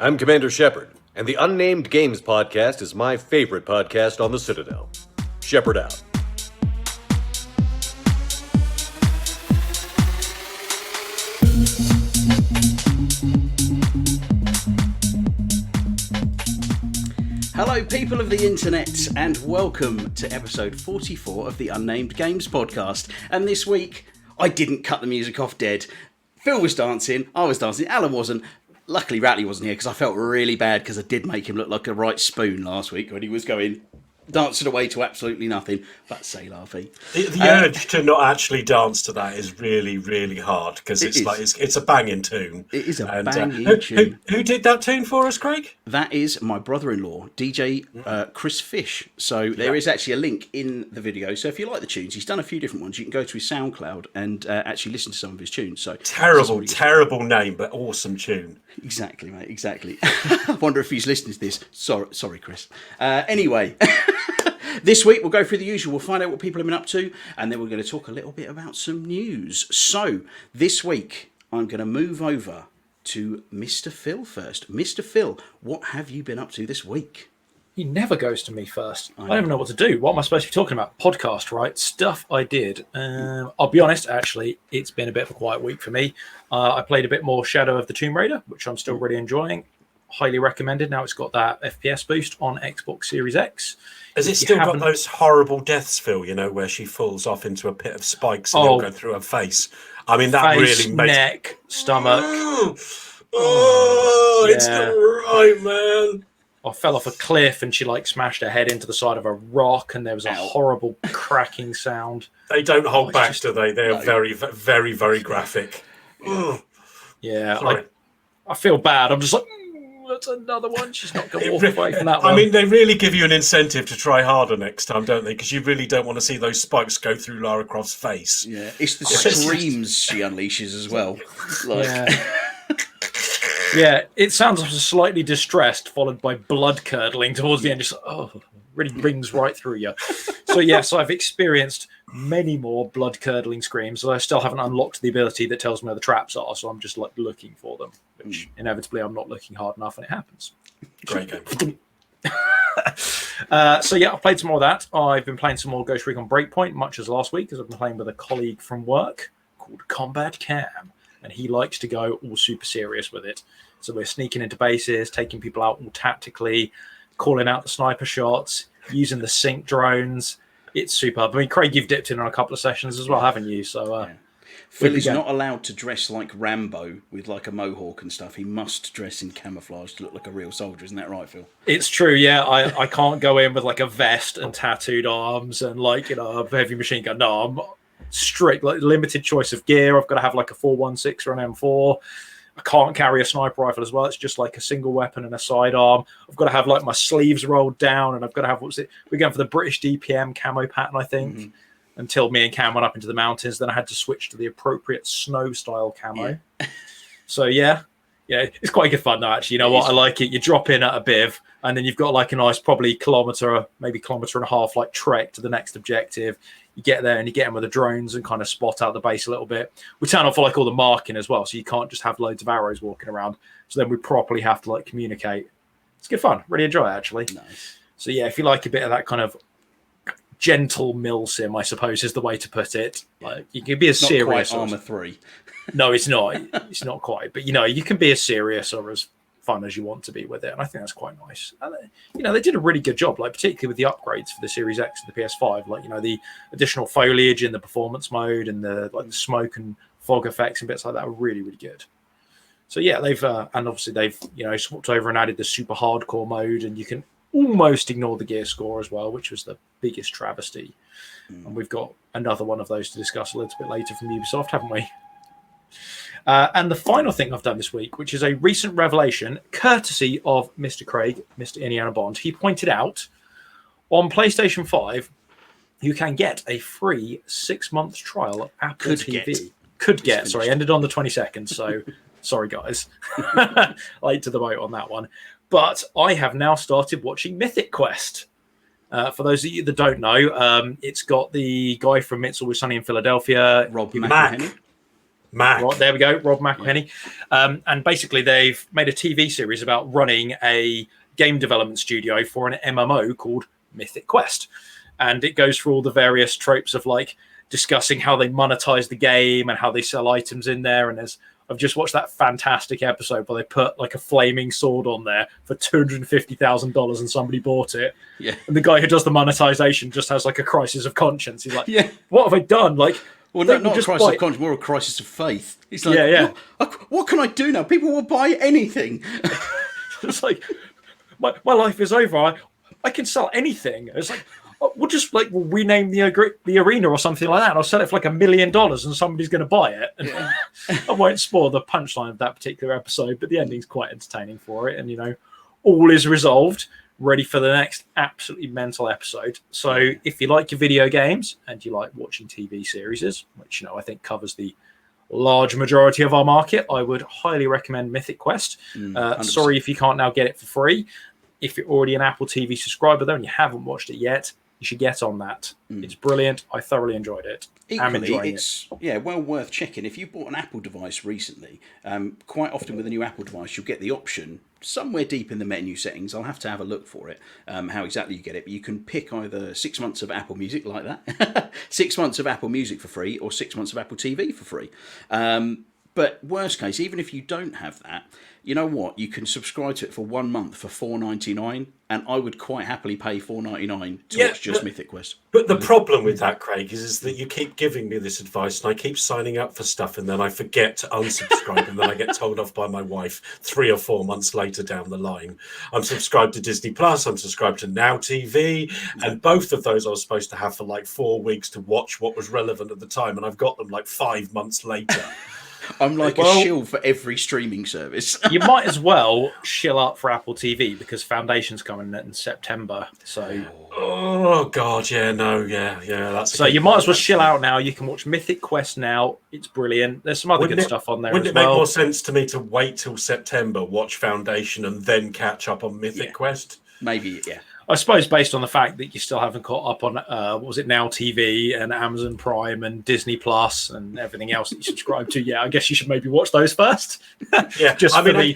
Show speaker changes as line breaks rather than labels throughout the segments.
I'm Commander Shepard, and the Unnamed Games podcast is my favorite podcast on the Citadel. Shepard out.
Hello, people of the internet, and welcome to episode 44 of the Unnamed Games podcast. And this week, I didn't cut the music off dead. Phil was dancing, I was dancing, Alan wasn't. Luckily, Ratley wasn't here because I felt really bad because I did make him look like a right spoon last week when he was dancing away to absolutely nothing but say laughy.
The urge to not actually dance to that is really, really hard because it's a banging tune.
It is a banging tune.
Who did that tune for us, Craig?
That is my brother-in-law, DJ Chris Fish. So there is actually a link in the video. So if you like the tunes, he's done a few different ones. You can go to his SoundCloud and actually listen to some of his tunes. So
terrible name, but awesome tune.
Exactly, mate. Exactly. I wonder if he's listening to this. Sorry, Chris. Anyway. This week we'll go through the usual. We'll find out what people have been up to, and then we're going to talk a little bit about some news. So this week I'm going to move over to Mr. Phil first. Mr. Phil, what have you been up to this week?
He never goes to me first. I don't even know what to do. What am I supposed to be talking about? Podcast, right? Stuff I did. I'll be honest, actually, it's been a bit of a quiet week for me. I played a bit more Shadow of the Tomb Raider, which I'm still really enjoying. Highly recommended. Now it's got that FPS boost on Xbox Series X.
Has it still got those horrible deaths, Phil, where she falls off into a pit of spikes and they'll go through her face? I mean, that
face,
really makes...
neck, stomach.
It's not right, man.
I fell off a cliff and she smashed her head into the side of a rock and there was a horrible cracking sound.
They don't hold back, do they? They are very, very, very graphic.
Yeah, I feel bad. I'm just like... That's another one. She's not going to walk away from that one.
I mean, they really give you an incentive to try harder next time, don't they? Because you really don't want to see those spikes go through Lara Croft's face.
Yeah, it's the screams she unleashes as well.
Yeah, it sounds slightly distressed, followed by blood curdling towards the end. Just really rings right through you. So yes, I've experienced many more blood curdling screams. I still haven't unlocked the ability that tells me where the traps are, so I'm just looking for them. Which inevitably I'm not looking hard enough, and it happens.
Great game.
So yeah, I've played some more of that. I've been playing some more Ghost Recon Breakpoint, much as last week, because I've been playing with a colleague from work called Combat Cam, and he likes to go all super serious with it. So we're sneaking into bases, taking people out all tactically, calling out the sniper shots, using the sync drones. It's superb. I mean, Craig, you've dipped in on a couple of sessions as well, haven't you? So
Phil is not allowed to dress like Rambo with a mohawk and stuff. He must dress in camouflage to look like a real soldier. Isn't that right, Phil?
It's true, yeah. I can't go in with a vest and tattooed arms and a heavy machine gun. No, I'm strict, limited choice of gear. I've got to have a 4.16 or an M4. I can't carry a sniper rifle as well. It's just a single weapon and a sidearm. I've got to have my sleeves rolled down, and I've got to have we're going for the British DPM camo pattern, I think. Mm-hmm. Until me and Cam went up into the mountains, then I had to switch to the appropriate snow style camo. Yeah. So yeah, it's quite good fun though. Actually, you know what? I like it. You drop in at a biv, and then you've got a nice, probably maybe kilometer and a half, trek to the next objective. You get there and you get in with the drones and kind of spot out the base a little bit. We turn off all the marking as well, so you can't just have loads of arrows walking around. So then we properly have to communicate. It's good fun. Really enjoy it actually.
Nice.
So yeah, if you like a bit of that kind of gentle milsim, I suppose is the way to put it. You can be as serious.
Not quite Armour 3.
No, it's not. It's not quite. But you can be as serious or as fun as you want to be with it, and I think that's quite nice. And they did a really good job, particularly with the upgrades for the Series X and the PS5. The additional foliage in the performance mode and the the smoke and fog effects and bits like that are really, really good. So yeah, they've and obviously they've swapped over and added the super hardcore mode, and you can almost ignore the gear score as well, which was the biggest travesty. And we've got another one of those to discuss a little bit later from Ubisoft, haven't we? And the final thing I've done this week, which is a recent revelation, courtesy of Mr. Craig, Mr. Indiana Bond. He pointed out on PlayStation 5, you can get a free 6-month trial of Apple TV. Could get. Sorry, ended on the 22nd. So sorry, guys. Late to the boat on that one. But I have now started watching Mythic Quest. For those of you that don't know, it's got the guy from It's Always Sunny in Philadelphia,
Rob McElhenney.
Mac.
There we go, Rob McElhenney. And basically, they've made a TV series about running a game development studio for an MMO called Mythic Quest. And it goes through all the various tropes of like discussing how they monetize the game and how they sell items in there. And I've just watched that fantastic episode where they put like a flaming sword on there for $250,000 and somebody bought it.
Yeah.
And the guy who does the monetization just has like a crisis of conscience. He's like,
Yeah.
what have I done? Like,
well, not a crisis of conscience, more a crisis of faith. He's like, what can I do now? People will buy anything.
It's like, my life is over. I can sell anything. It's like, we'll just like rename the arena or something like that, and I'll sell it for like $1 million, and somebody's going to buy it. And I won't spoil the punchline of that particular episode, but the ending's quite entertaining for it. And all is resolved, ready for the next absolutely mental episode. So if you like your video games and you like watching TV series, which I think covers the large majority of our market, I would highly recommend Mythic Quest. Sorry if you can't now get it for free. If you're already an Apple TV subscriber though and you haven't watched it yet, you should get on that. It's brilliant. I thoroughly enjoyed it.
Equally, it's well worth checking. If you bought an Apple device recently, quite often with a new Apple device, you'll get the option somewhere deep in the menu settings. I'll have to have a look for it, how exactly you get it. But you can pick either 6 months of Apple Music like that, 6 months of Apple Music for free, or 6 months of Apple TV for free. But worst case, even if you don't have that, you know what? You can subscribe to it for 1 month for $4.99, and I would quite happily pay $4.99 to watch just Mythic Quest.
But the problem with that, Craig, is that you keep giving me this advice, and I keep signing up for stuff, and then I forget to unsubscribe, and then I get told off by my wife 3 or 4 months later down the line. I'm subscribed to Disney Plus, I'm subscribed to Now TV, and both of those I was supposed to have for like 4 weeks to watch what was relevant at the time, and I've got them like 5 months later.
I'm like a shill for every streaming service.
You might as well shill up for Apple TV because Foundation's coming in September. So,
oh god, that's
so you might as well chill out now. You can watch Mythic Quest now. It's brilliant. There's some other good stuff on there.
Wouldn't it make more sense to me to wait till September, watch Foundation, and then catch up on Mythic Quest?
Maybe, yeah.
I suppose based on the fact that you still haven't caught up on what was it, Now TV and Amazon Prime and Disney Plus and everything else that you subscribe to, I guess you should maybe watch those first.
Yeah,
just
I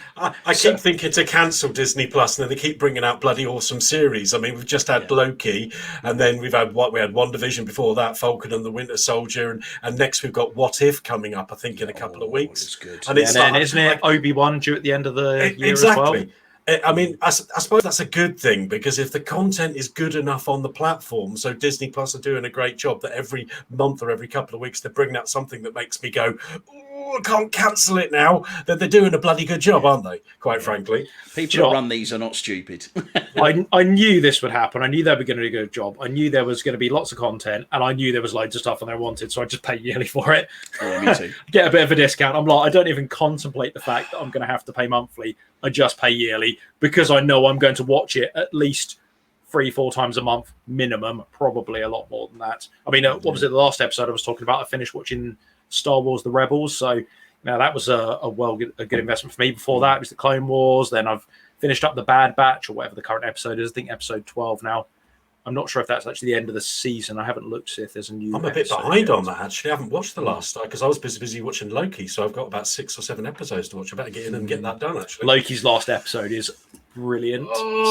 keep thinking to cancel Disney Plus, and then they keep bringing out bloody awesome series. I mean, we've just had Loki, and then we had WandaVision before that, Falcon and the Winter Soldier, and next we've got What If coming up, I think, in a couple of weeks.
That's good.
And it's isn't it Obi-Wan due at the end of the year as well?
I mean, I suppose that's a good thing, because if the content is good enough on the platform, so Disney Plus are doing a great job that every month or every couple of weeks they're bringing out something that makes me go, I can't cancel it now, that they're doing a bloody good job, aren't they? Quite frankly.
People who run these are not stupid.
I knew this would happen. I knew they were going to do a good job. I knew there was going to be lots of content, and I knew there was loads of stuff on there I wanted, so I just pay yearly for it.
Yeah, me too.
Get a bit of a discount. I'm like, I don't even contemplate the fact that I'm going to have to pay monthly. I just pay yearly because I know I'm going to watch it at least 3-4 times a month minimum, probably a lot more than that. I mean, what was it? The last episode I was talking about, I finished watching Star Wars: The Rebels, so that was a good investment for me. Before that, it was the Clone Wars. Then I've finished up the Bad Batch, or whatever the current episode is. I think episode 12 now. I'm not sure if that's actually the end of the season. I haven't looked to see if there's a new.
I'm a bit behind on that, actually. I haven't watched the last because I was busy watching Loki, so I've got about 6 or 7 episodes to watch. I better get in and get that done, actually.
Loki's last episode is brilliant.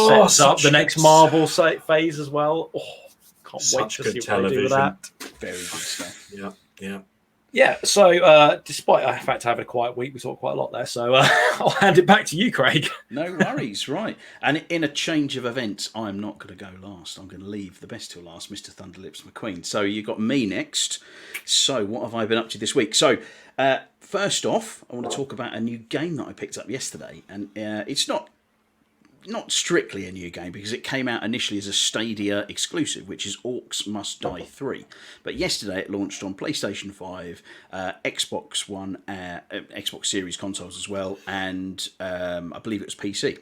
Sets up the next Marvel phase as well. Can't wait to see what they do with that.
Very good stuff.
Yeah, so despite the fact having a quiet week, we talked quite a lot there. So I'll hand it back to you, Craig.
No worries, right. And in a change of events, I'm not going to go last. I'm going to leave the best till last, Mr. Thunderlips McQueen. So you've got me next. So what have I been up to this week? So first off, I want to talk about a new game that I picked up yesterday. And it's not strictly a new game because it came out initially as a Stadia exclusive, which is Orcs Must Die 3. But yesterday it launched on PlayStation 5, Xbox One, Xbox Series consoles as well, and I believe it was PC.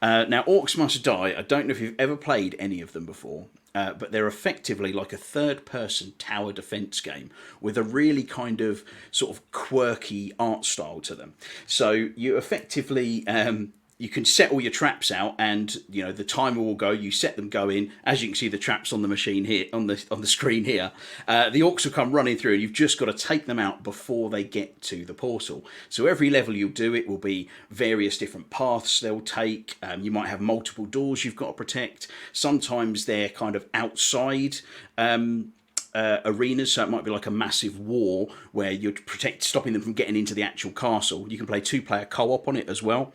Now, Orcs Must Die, I don't know if you've ever played any of them before, but they're effectively like a third-person tower defense game with a really kind of sort of quirky art style to them. So you effectively... you can set all your traps out, and the timer will go. You set them going. As you can see, the traps on the machine here, on the screen here. The orcs will come running through, and you've just got to take them out before they get to the portal. So every level you do, it will be various different paths they'll take. You might have multiple doors you've got to protect. Sometimes they're kind of outside arenas, so it might be like a massive war where you're stopping them from getting into the actual castle. You can play 2-player co-op on it as well.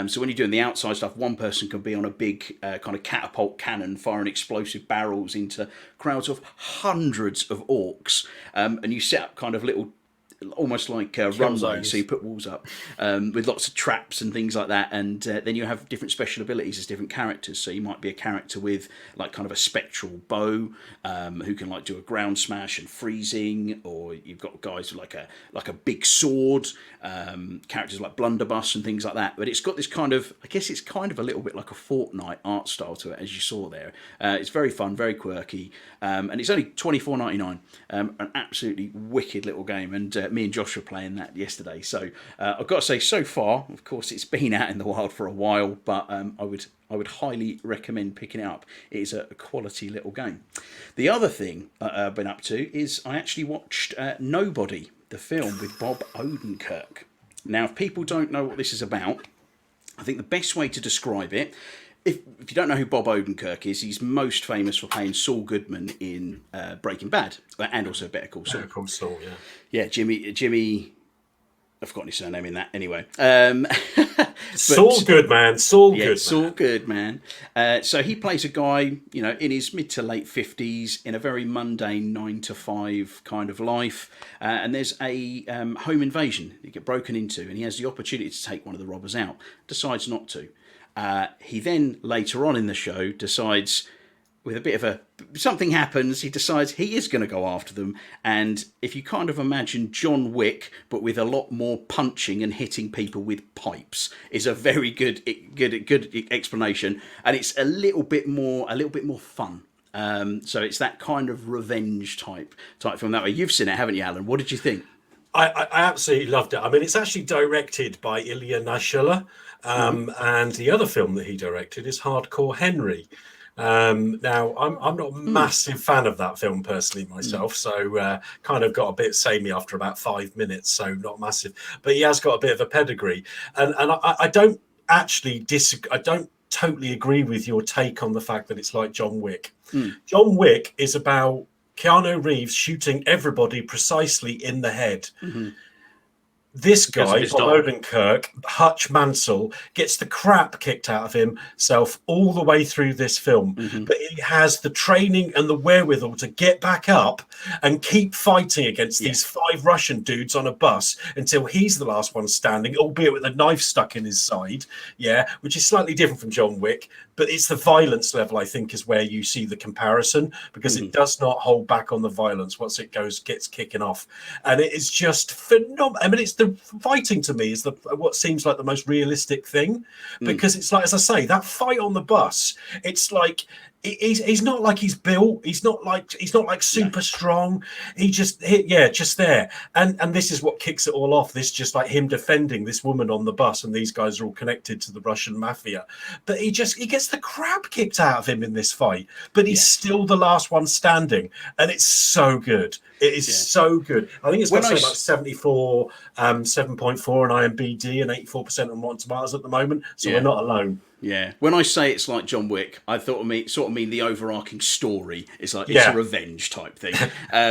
So when you're doing the outside stuff, one person can be on a big kind of catapult cannon firing explosive barrels into crowds of hundreds of orcs, and you set up kind of little, almost like runways, so you put walls up with lots of traps and things like that, and then you have different special abilities as different characters. So you might be a character with like kind of a spectral bow, who can like do a ground smash and freezing, or you've got guys with like a big sword, characters like blunderbuss and things like that. But it's got this kind of, I guess it's kind of a little bit like a Fortnite art style to it, as you saw there. It's very fun, very quirky, and it's only $24.99. An absolutely wicked little game, and me and Josh were playing that yesterday. So I've got to say, so far, of course, it's been out in the wild for a while, but I would highly recommend picking it up. It is a quality little game. The other thing I've been up to is I actually watched Nobody, the film with Bob Odenkirk. Now, if people don't know what this is about, I think the best way to describe it, if you don't know who Bob Odenkirk is, he's most famous for playing Saul Goodman in Breaking Bad, and also Better Call Saul.
Better Call Saul, yeah.
Yeah, Jimmy. I've forgotten his surname in that. Anyway,
Saul Goodman.
Saul Goodman. So he plays a guy, in his mid to late 50s, in a very mundane 9-to-5 kind of life, and there's a home invasion. You get broken into, and he has the opportunity to take one of the robbers out. Decides not to. He then, later on in the show, decides, with a bit of something happens, he decides he is going to go after them. And if you kind of imagine John Wick, but with a lot more punching and hitting people with pipes, is a very good explanation. And it's a little bit more fun. So it's that kind of revenge type film that way. You've seen it, haven't you, Alan? What did you think?
I absolutely loved it. I mean, it's actually directed by Ilya Naishuller, and the other film that he directed is Hardcore Henry. Now, I'm not a massive fan of that film personally myself, so kind of got a bit samey after about 5 minutes, so not massive. But he has got a bit of a pedigree, and I don't actually disagree. I don't totally agree with your take on the fact that it's like John Wick. John Wick is about Keanu Reeves shooting everybody precisely in the head. Mm-hmm. This guy, Bob Odenkirk, Hutch Mansell, gets the crap kicked out of himself all the way through this film. Mm-hmm. But he has the training and the wherewithal to get back up and keep fighting against these 5 Russian dudes on a bus until he's the last one standing, albeit with a knife stuck in his side, which is slightly different from John Wick. But it's the violence level, I think, is where you see the comparison, because it does not hold back on the violence once it gets kicking off. And it is just phenomenal. I mean, it's the fighting to me is what seems like the most realistic thing, because it's like, as I say, that fight on the bus, it's like he's not like he's built, he's not like super strong, he just there, and this is what kicks it all off. This just like him defending this woman on the bus, and these guys are all connected to the Russian mafia, but he gets the crap kicked out of him in this fight, but he's still the last one standing, and it's so good. It is so good. I think it's got about 74, 7.4 on IMDb and 84% on Rotten Tomatoes at the moment. So we're not alone.
Yeah. When I say it's like John Wick, I sort of mean the overarching story. It's like it's a revenge type thing.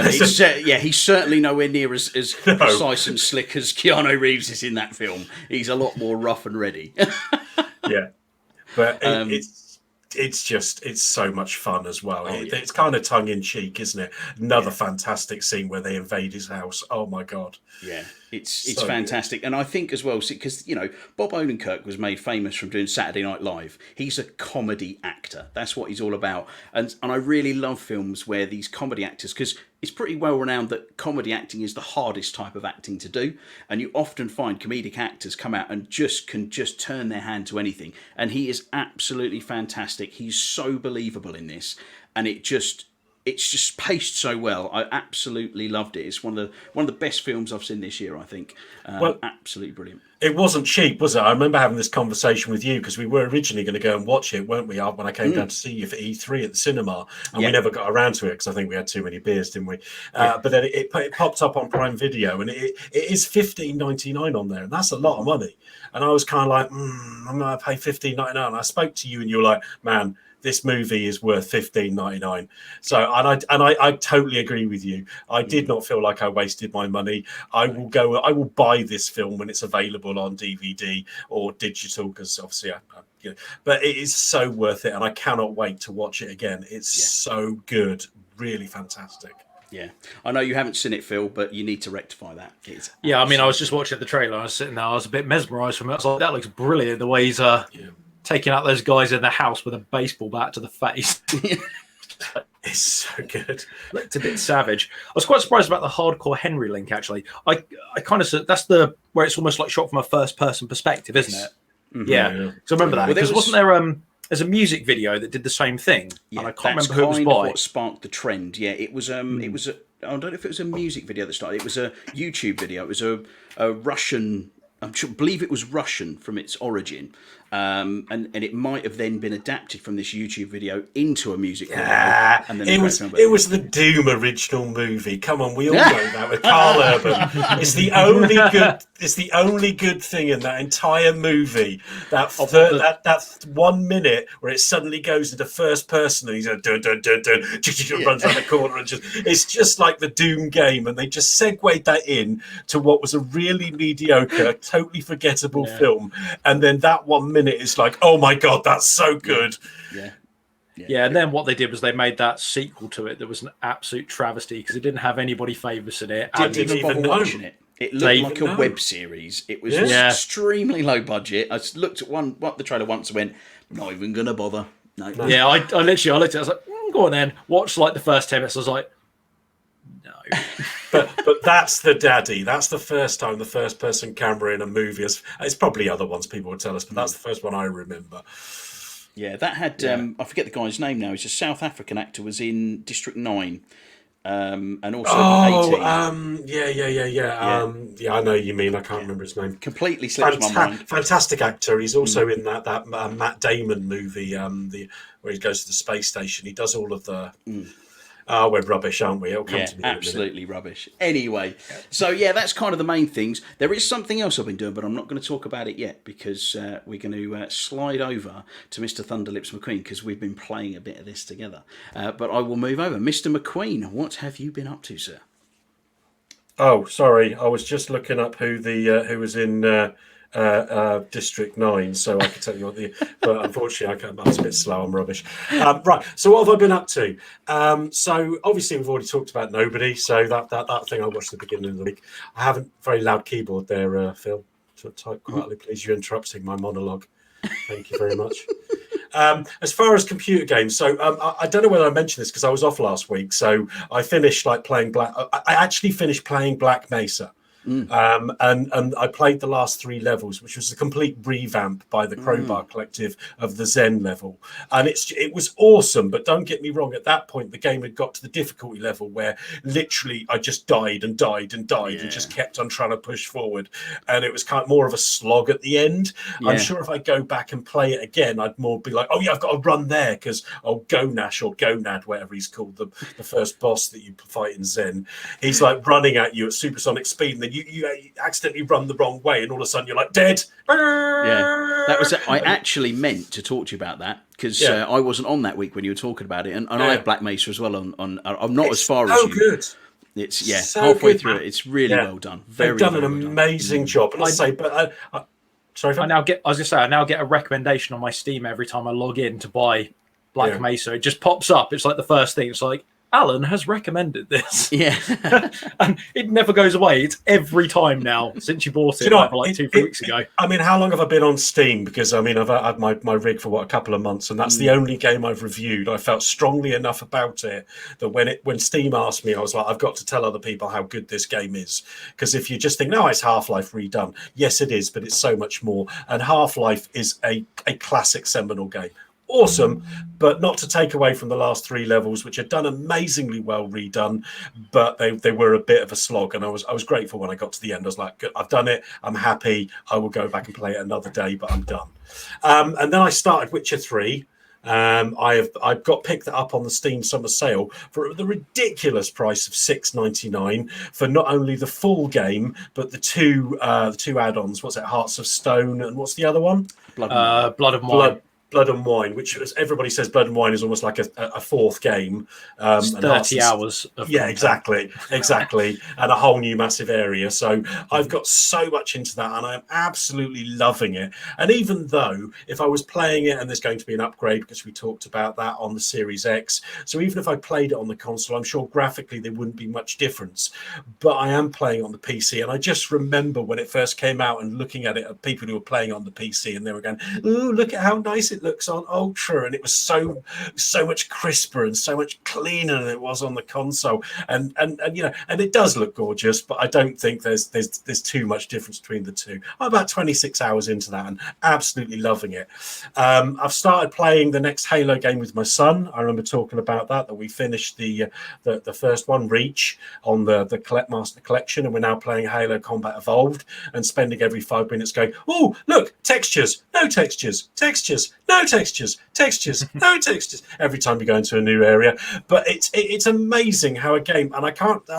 He's certainly nowhere near as precise and slick as Keanu Reeves is in that film. He's a lot more rough and ready.
But it's so much fun as well. It's kind of tongue in cheek, isn't it? Another fantastic scene where they invade his house. Oh my god! Yeah, it's so fantastic. Good.
And I think as well, because Bob Odenkirk was made famous from doing Saturday Night Live. He's a comedy actor. That's what he's all about. And I really love films where these comedy actors, because it's pretty well renowned that comedy acting is the hardest type of acting to do, and you often find comedic actors come out and can turn their hand to anything, and he is absolutely fantastic. He's so believable in this, and it just it's just paced so well. I absolutely loved it. It's one of the best films I've seen this year, I think.
Well,
absolutely brilliant.
It wasn't cheap, was it? I remember having this conversation with you because we were originally going to go and watch it, weren't we? When I came down to see you for E3 at the cinema, and we never got around to it because I think we had too many beers, didn't we? But then it popped up on Prime Video, and it is $15.99 on there, and that's a lot of money. And I was kind of like, I'm going to pay $15.99. And I spoke to you, and you were like, man, this movie is worth $15.99. So, and I totally agree with you. I did not feel like I wasted my money. I will buy this film when it's available on DVD or digital, because obviously but it is so worth it, and I cannot wait to watch it again. It's so good, really fantastic.
Yeah, I know you haven't seen it, Phil, but you need to rectify that.
I mean, I was just watching the trailer. I was sitting there. I was a bit mesmerised from it. I was like, that looks brilliant. The way he's taking out those guys in the house with a baseball bat to the face.
It's so good.
Looked a bit savage. I was quite surprised about the hardcore Henry link, actually. I kind of, that's where it's almost like shot from a first person perspective, isn't it? Mm-hmm. Yeah. So I remember that. Because wasn't there there's a music video that did the same thing?
Yeah,
and I can't remember
who
it was by.
What sparked the trend. Yeah, it was I don't know if it was a music video that started. It was a YouTube video. It was a Russian, believe it was Russian from its origin. And it might have then been adapted from this YouTube video into a music video. And then
it was the Doom original movie. Come on, we all know that with Carl Urban. It's the only good thing in that entire movie. That 1 minute where it suddenly goes into first person and he's like, dun, dun, dun, dun, runs around the corner and it's just like the Doom game, and they just segued that in to what was a really mediocre, totally forgettable film, and then that 1 minute is like, oh my god, that's so good.
Yeah, and then what they did was they made that sequel to it that was an absolute travesty because it didn't have anybody famous in it.
Didn't even know. Watching it. It looked like a web series. It was extremely low budget. I looked at the trailer once and went, not even gonna bother. No.
Yeah, I literally looked at it. I was like, go on then. Watch like the first 10 minutes. I was like, no.
but that's the daddy. That's the first time the first person camera in a movie it's probably other ones people would tell us, but that's the first one I remember.
Yeah, that had I forget the guy's name now. He's a South African actor, was in District 9. And also 18.
I know you mean. I can't remember his name.
Completely slipped my mind.
Fantastic actor. He's also in that Matt Damon movie, where he goes to the space station. He does all of the. We're rubbish, aren't we? It'll come to me.
Absolutely rubbish. Anyway, so that's kind of the main things. There is something else I've been doing, but I'm not going to talk about it yet because we're going to slide over to Mr. Thunderlips McQueen because we've been playing a bit of this together. But I will move over. Mr. McQueen, what have you been up to, sir?
Oh, sorry. I was just looking up who was in District 9, so I could tell you but unfortunately I was a bit slow. I'm rubbish. Right, so what have I been up to? So obviously we've already talked about Nobody, so that thing I watched at the beginning of the week. I haven't very loud keyboard there, Phil, so type quietly please. You're interrupting my monologue. Thank you very much. As far as computer games, so I don't know whether I mentioned this because I was off last week, so I finished playing I actually finished playing Black Mesa. And I played the last 3 levels, which was a complete revamp by the Crowbar Collective of the Zen level, and it was awesome. But don't get me wrong, at that point the game had got to the difficulty level where literally I just died and just kept on trying to push forward, and it was kind of more of a slog at the end. I'm sure if I go back and play it again, I'd more be like, oh yeah, I've got to run there because Gonash or Gonad, whatever he's called, the first boss that you fight in Zen, he's like running at you at supersonic speed, and then you accidentally run the wrong way, and all of a sudden you're like dead.
Yeah, that was it. I actually meant to talk to you about that because I wasn't on that week when you were talking about it, and I have Black Mesa as well. I'm not as far as you.
Good.
It's
so
halfway
good,
through
man.
it. It's really well done.
They've done an amazing job. And sorry.
I now get a recommendation on my Steam every time I log in to buy Black Mesa. It just pops up. It's like the first thing. It's like, Alan has recommended this.
Yeah.
And it never goes away. It's every time now since you bought it, like 2-3 weeks ago.
I mean, how long have I been on Steam? Because I mean, I've had my rig for a couple of months, and that's the only game I've reviewed. I felt strongly enough about it that when Steam asked me, I was like, I've got to tell other people how good this game is. Because if you just think, no, it's Half-Life redone. Yes, it is, but it's so much more. And Half-Life is a classic seminal game. awesome, but not to take away from the last 3 levels, which are done amazingly well redone, but they were a bit of a slog. And I was grateful when I got to the end. I was like, good, I've done it. I'm happy. I will go back and play it another day, but I'm done. And then I started Witcher 3. I've got picked that up on the Steam summer sale for the ridiculous price of $6.99 for not only the full game but the two add-ons. What's it? Hearts of Stone, and what's the other one?
Blood and Wine.
Blood and Wine, which everybody says Blood and Wine is almost like a fourth game.
It's 30 hours of content.
exactly, and a whole new massive area. So I've got so much into that, and I'm absolutely loving it. And even though if I was playing it, and there's going to be an upgrade because we talked about that on the Series X, so even if I played it on the console, I'm sure graphically there wouldn't be much difference. But I am playing on the PC, and I just remember when it first came out and looking at it, people who were playing on the PC, and they were going, "Ooh, look at how nice it looks on Ultra," and it was so much crisper and so much cleaner than it was on the console, and it does look gorgeous, but I don't think there's too much difference between the two. I'm about 26 hours into that and absolutely loving it. I've started playing the next Halo game with my son. I remember talking about that we finished the first one, Reach, on the Master Collection, and we're now playing Halo Combat Evolved and spending every 5 minutes going, "Oh, look, textures, no textures, textures, no textures, textures, no textures," every time you go into a new area. But it's amazing how a game, and I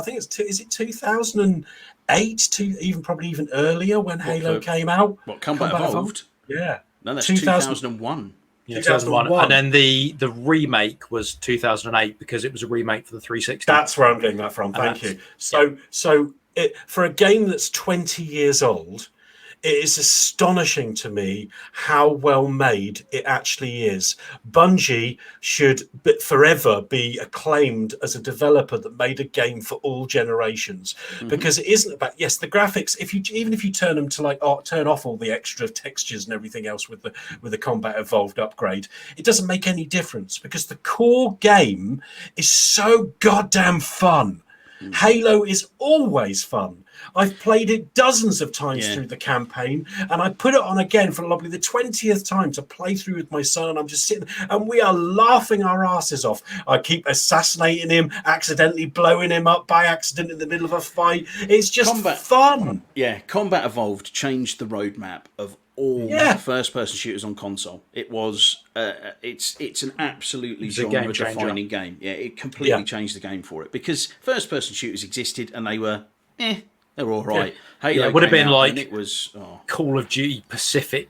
think is it 2008, probably even earlier when Halo came out?
What, Combat Evolved?
Yeah.
No, that's 2001.
Yeah, 2001. And then the remake was 2008 because it was a remake for the 360.
That's where I'm getting that from. Thank you. So for a game that's 20 years old, it is astonishing to me how well made it actually is. Bungie should forever be acclaimed as a developer that made a game for all generations, because it isn't about, yes, the graphics. Even if you turn them to turn off all the extra textures and everything else with the Combat Evolved upgrade, it doesn't make any difference because the core game is so goddamn fun. Halo is always fun. I've played it dozens of times through the campaign, and I put it on again for probably the 20th time to play through with my son, and I'm just sitting and we are laughing our asses off. I keep assassinating him, accidentally blowing him up by accident in the middle of a fight. It's just fun.
Yeah, Combat Evolved changed the roadmap of all first-person shooters on console. It was it's an absolutely genre-defining game. Yeah, it completely changed the game for it because first-person shooters existed and they were they were all right. Halo
it would have been like
it was
Call of Duty Pacific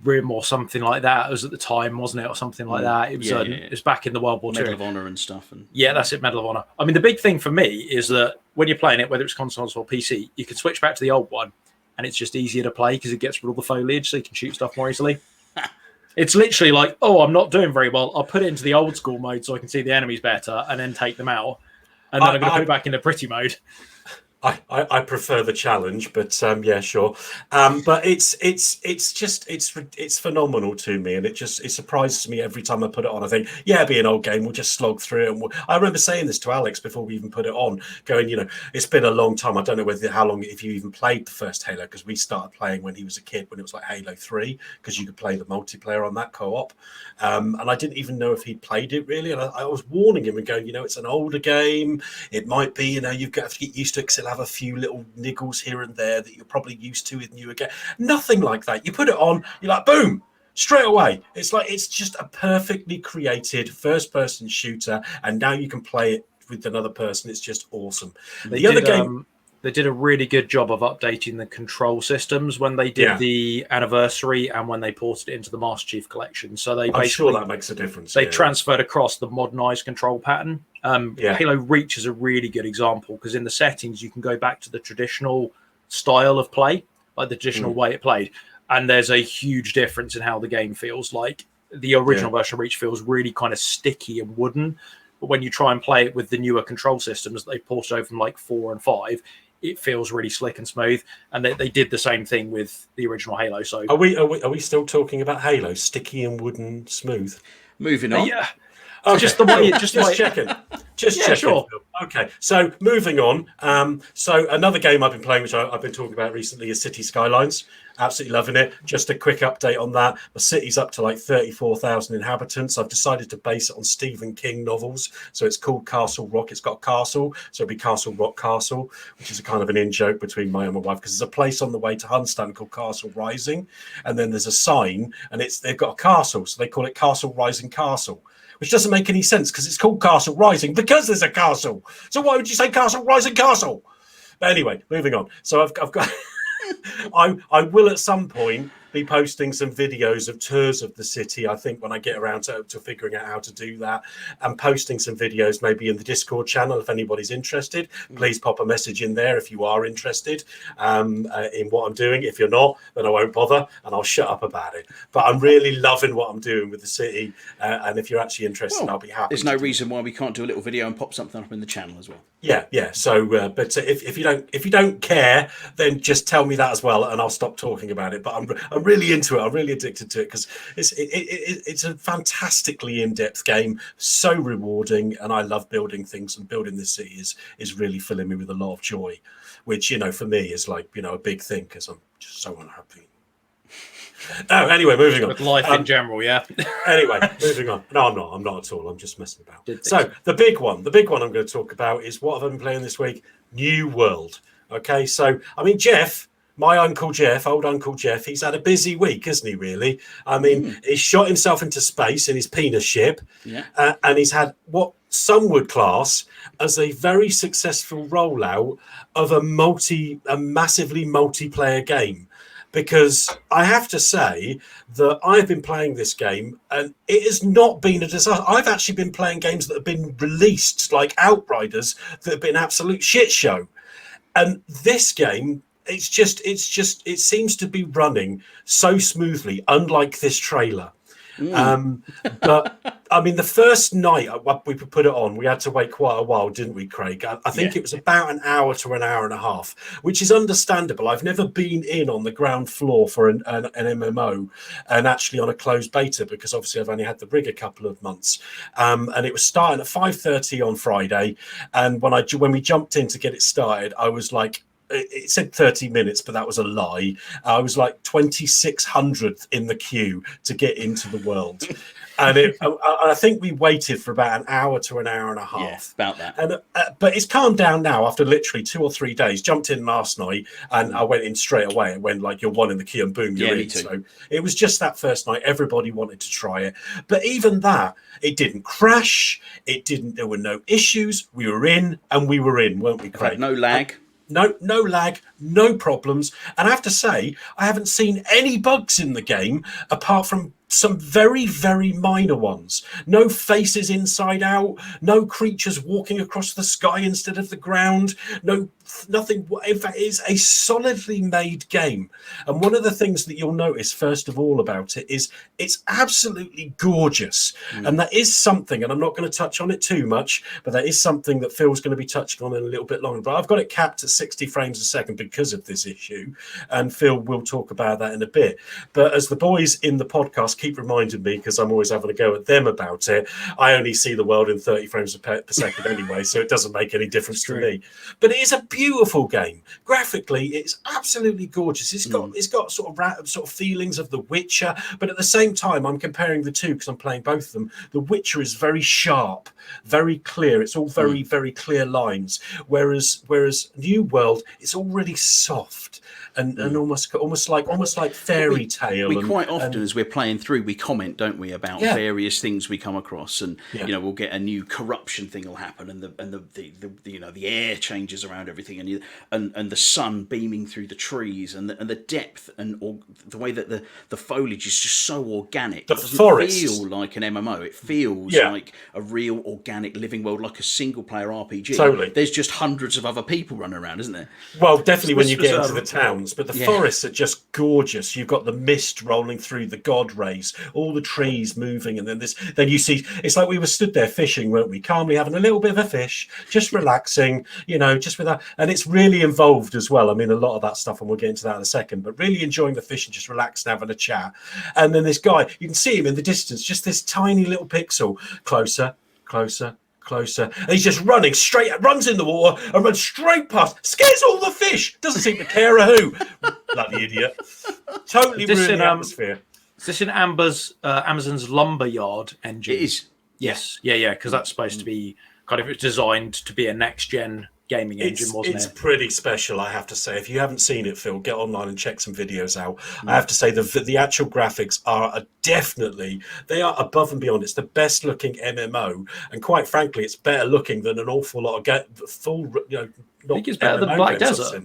Rim or something like that. It was at the time, wasn't it, or something like that? It was. It was back in the World War II.
Medal of Honor and stuff. And
that's it, Medal of Honor. I mean, the big thing for me is that when you're playing it, whether it's consoles or PC, you can switch back to the old one, and it's just easier to play because it gets rid of all the foliage, so you can shoot stuff more easily. It's literally like, oh, I'm not doing very well. I'll put it into the old school mode so I can see the enemies better, and then take them out, and then I'm going to put it back into pretty mode.
I prefer the challenge, but yeah, sure. But it's phenomenal to me, and it surprises me every time I put it on. I think, yeah, it'll be an old game. We'll just slog through it. I remember saying this to Alex before we even put it on, going, it's been a long time. I don't know if you even played the first Halo, because we started playing when he was a kid, when it was like Halo 3, because you could play the multiplayer on that co-op. And I didn't even know if he'd played it really. And I was warning him and going, it's an older game. It might be, you've got to get used to it because it'll have a few little niggles here and there that you're probably used to with newer games. Nothing like that. You put it on, you're like, boom, straight away. It's just a perfectly created first-person shooter, and now you can play it with another person. It's just awesome.
They did a really good job of updating the control systems when they did the anniversary and when they ported it into the Master Chief Collection. So I'm sure
that makes a difference.
They transferred across the modernized control pattern. Halo Reach is a really good example because in the settings you can go back to the traditional style of play, like the traditional way it played, and there's a huge difference in how the game feels. Like the original version of Reach feels really kind of sticky and wooden, but when you try and play it with the newer control systems that they ported over from like 4 and 5, it feels really slick and smooth, and they did the same thing with the original Halo. So
are we still talking about Halo, sticky and wooden, smooth?
Moving on.
Yeah.
Okay.
Just the way,
just checking. Just
Yeah,
checking.
sure.
Okay, so moving on. So another game I've been playing, which I've been talking about recently, is City Skylines. Absolutely loving it. Just a quick update on that. The city's up to like 34,000 inhabitants. I've decided to base it on Stephen King novels. So it's called Castle Rock. It's got a castle. So it'll be Castle Rock Castle, which is a kind of an in-joke between me and my wife, because there's a place on the way to Hunstanton called Castle Rising. And then there's a sign, and they've got a castle. So they call it Castle Rising Castle, which doesn't make any sense because it's called Castle Rising because there's a castle. So why would you say Castle Rising Castle? But anyway, moving on. So I've got... I will at some point be posting some videos of tours of the city, I think, when I get around to figuring out how to do that, and posting some videos maybe in the Discord channel. If anybody's interested, please pop a message in there if you are interested in what I'm doing. If you're not, then I won't bother and I'll shut up about it. But I'm really loving what I'm doing with the city, and if you're actually interested, I'll be happy.
There's no reason why we can't do a little video and pop something up in the channel as well.
Yeah. So, but if you don't care, then just tell me that as well, and I'll stop talking about it. But I'm really into it. I'm really addicted to it because it's a fantastically in-depth game, so rewarding, and I love building things. And building this city is really filling me with a lot of joy, which for me is like a big thing because I'm just so unhappy. Oh, anyway, moving on.
With life in general, yeah.
Anyway, moving on. No, I'm not at all. I'm just messing about. So the big one I'm going to talk about is what I've been playing this week, New World. Okay, so I mean, Jeff, my Uncle Jeff, old Uncle Jeff, he's had a busy week, hasn't he, really? I mean, he shot himself into space in his penis ship, and he's had what some would class as a very successful rollout of a massively multiplayer game. Because I have to say that I've been playing this game and it has not been a disaster. I've actually been playing games that have been released, like Outriders, that have been absolute shit show. And this game, it seems to be running so smoothly, unlike this trailer. But I mean, the first night we put it on, we had to wait quite a while, didn't we, Craig? I think it was about an hour to an hour and a half, which is understandable. I've never been in on the ground floor for an MMO and actually on a closed beta, because obviously I've only had the rig a couple of months. And it was starting at 5:30 on Friday, and when we jumped in to get it started, I was like, it said 30 minutes, but that was a lie. I was like 2600th in the queue to get into the world. And I think we waited for about an hour to an hour and a half.
Yeah, about that.
And but it's calmed down now after literally 2 or 3 days. Jumped in last night and I went in straight away. When like you're one in the queue and boom, you're in. So it was just that first night. Everybody wanted to try it. But even that, it didn't crash. There were no issues. We were in, weren't we, Craig?
No lag.
No lag, no problems. And I have to say, I haven't seen any bugs in the game apart from some very, very minor ones. No faces inside out, no creatures walking across the sky instead of the ground, nothing. In fact, it's a solidly made game. And one of the things that you'll notice, first of all, about it is it's absolutely gorgeous. And that is something, and I'm not going to touch on it too much, but that is something that Phil's going to be touching on in a little bit longer. But I've got it capped at 60 frames a second because of this issue, and Phil will talk about that in a bit. But as the boys in the podcast keep reminding me, because I'm always having a go at them about it, I only see the world in 30 frames per second anyway, so it doesn't make any difference to me. But it is a beautiful game. Graphically, it's absolutely gorgeous. It's got sort of feelings of The Witcher, but at the same time, I'm comparing the two because I'm playing both of them. The Witcher is very sharp, very clear. It's all very, very clear lines, whereas New World, it's all really soft and almost like fairy tale.
We quite often, as we're playing through, we comment, don't we, about various things we come across, and we'll get a new corruption thing will happen, and the air changes around everything, and the sun beaming through the trees, and the depth and the way that the foliage is just so organic.
The
it doesn't
forest
feel like an MMO. It feels like a real organic living world, like a single player RPG.
Totally.
There's just hundreds of other people running around, isn't there?
Well, definitely when you get into the towns, but the forests are just gorgeous. You've got the mist rolling through, the god rays, all the trees moving, and then you see, it's like we were stood there fishing, weren't we? Calmly having a little bit of a fish, just relaxing, just with that. And it's really involved as well. I mean, a lot of that stuff, and we'll get into that in a second, but really enjoying the fish and just relaxing, having a chat. And then this guy, you can see him in the distance, just this tiny little pixel, closer, closer. And he's just running straight, runs in the water and runs straight past, scares all the fish, doesn't seem to care a who. Bloody idiot. Totally ruined the atmosphere.
Is this in Amazon's Lumberyard engine?
It is.
Yes. Yeah, because that's supposed to be kind of designed to be a next-gen gaming engine, wasn't it?
It's pretty special, I have to say. If you haven't seen it, Phil, get online and check some videos out. I have to say the actual graphics are definitely, they are above and beyond. It's the best looking MMO, and quite frankly, it's better looking than an awful lot of
I think it's better than Black Desert.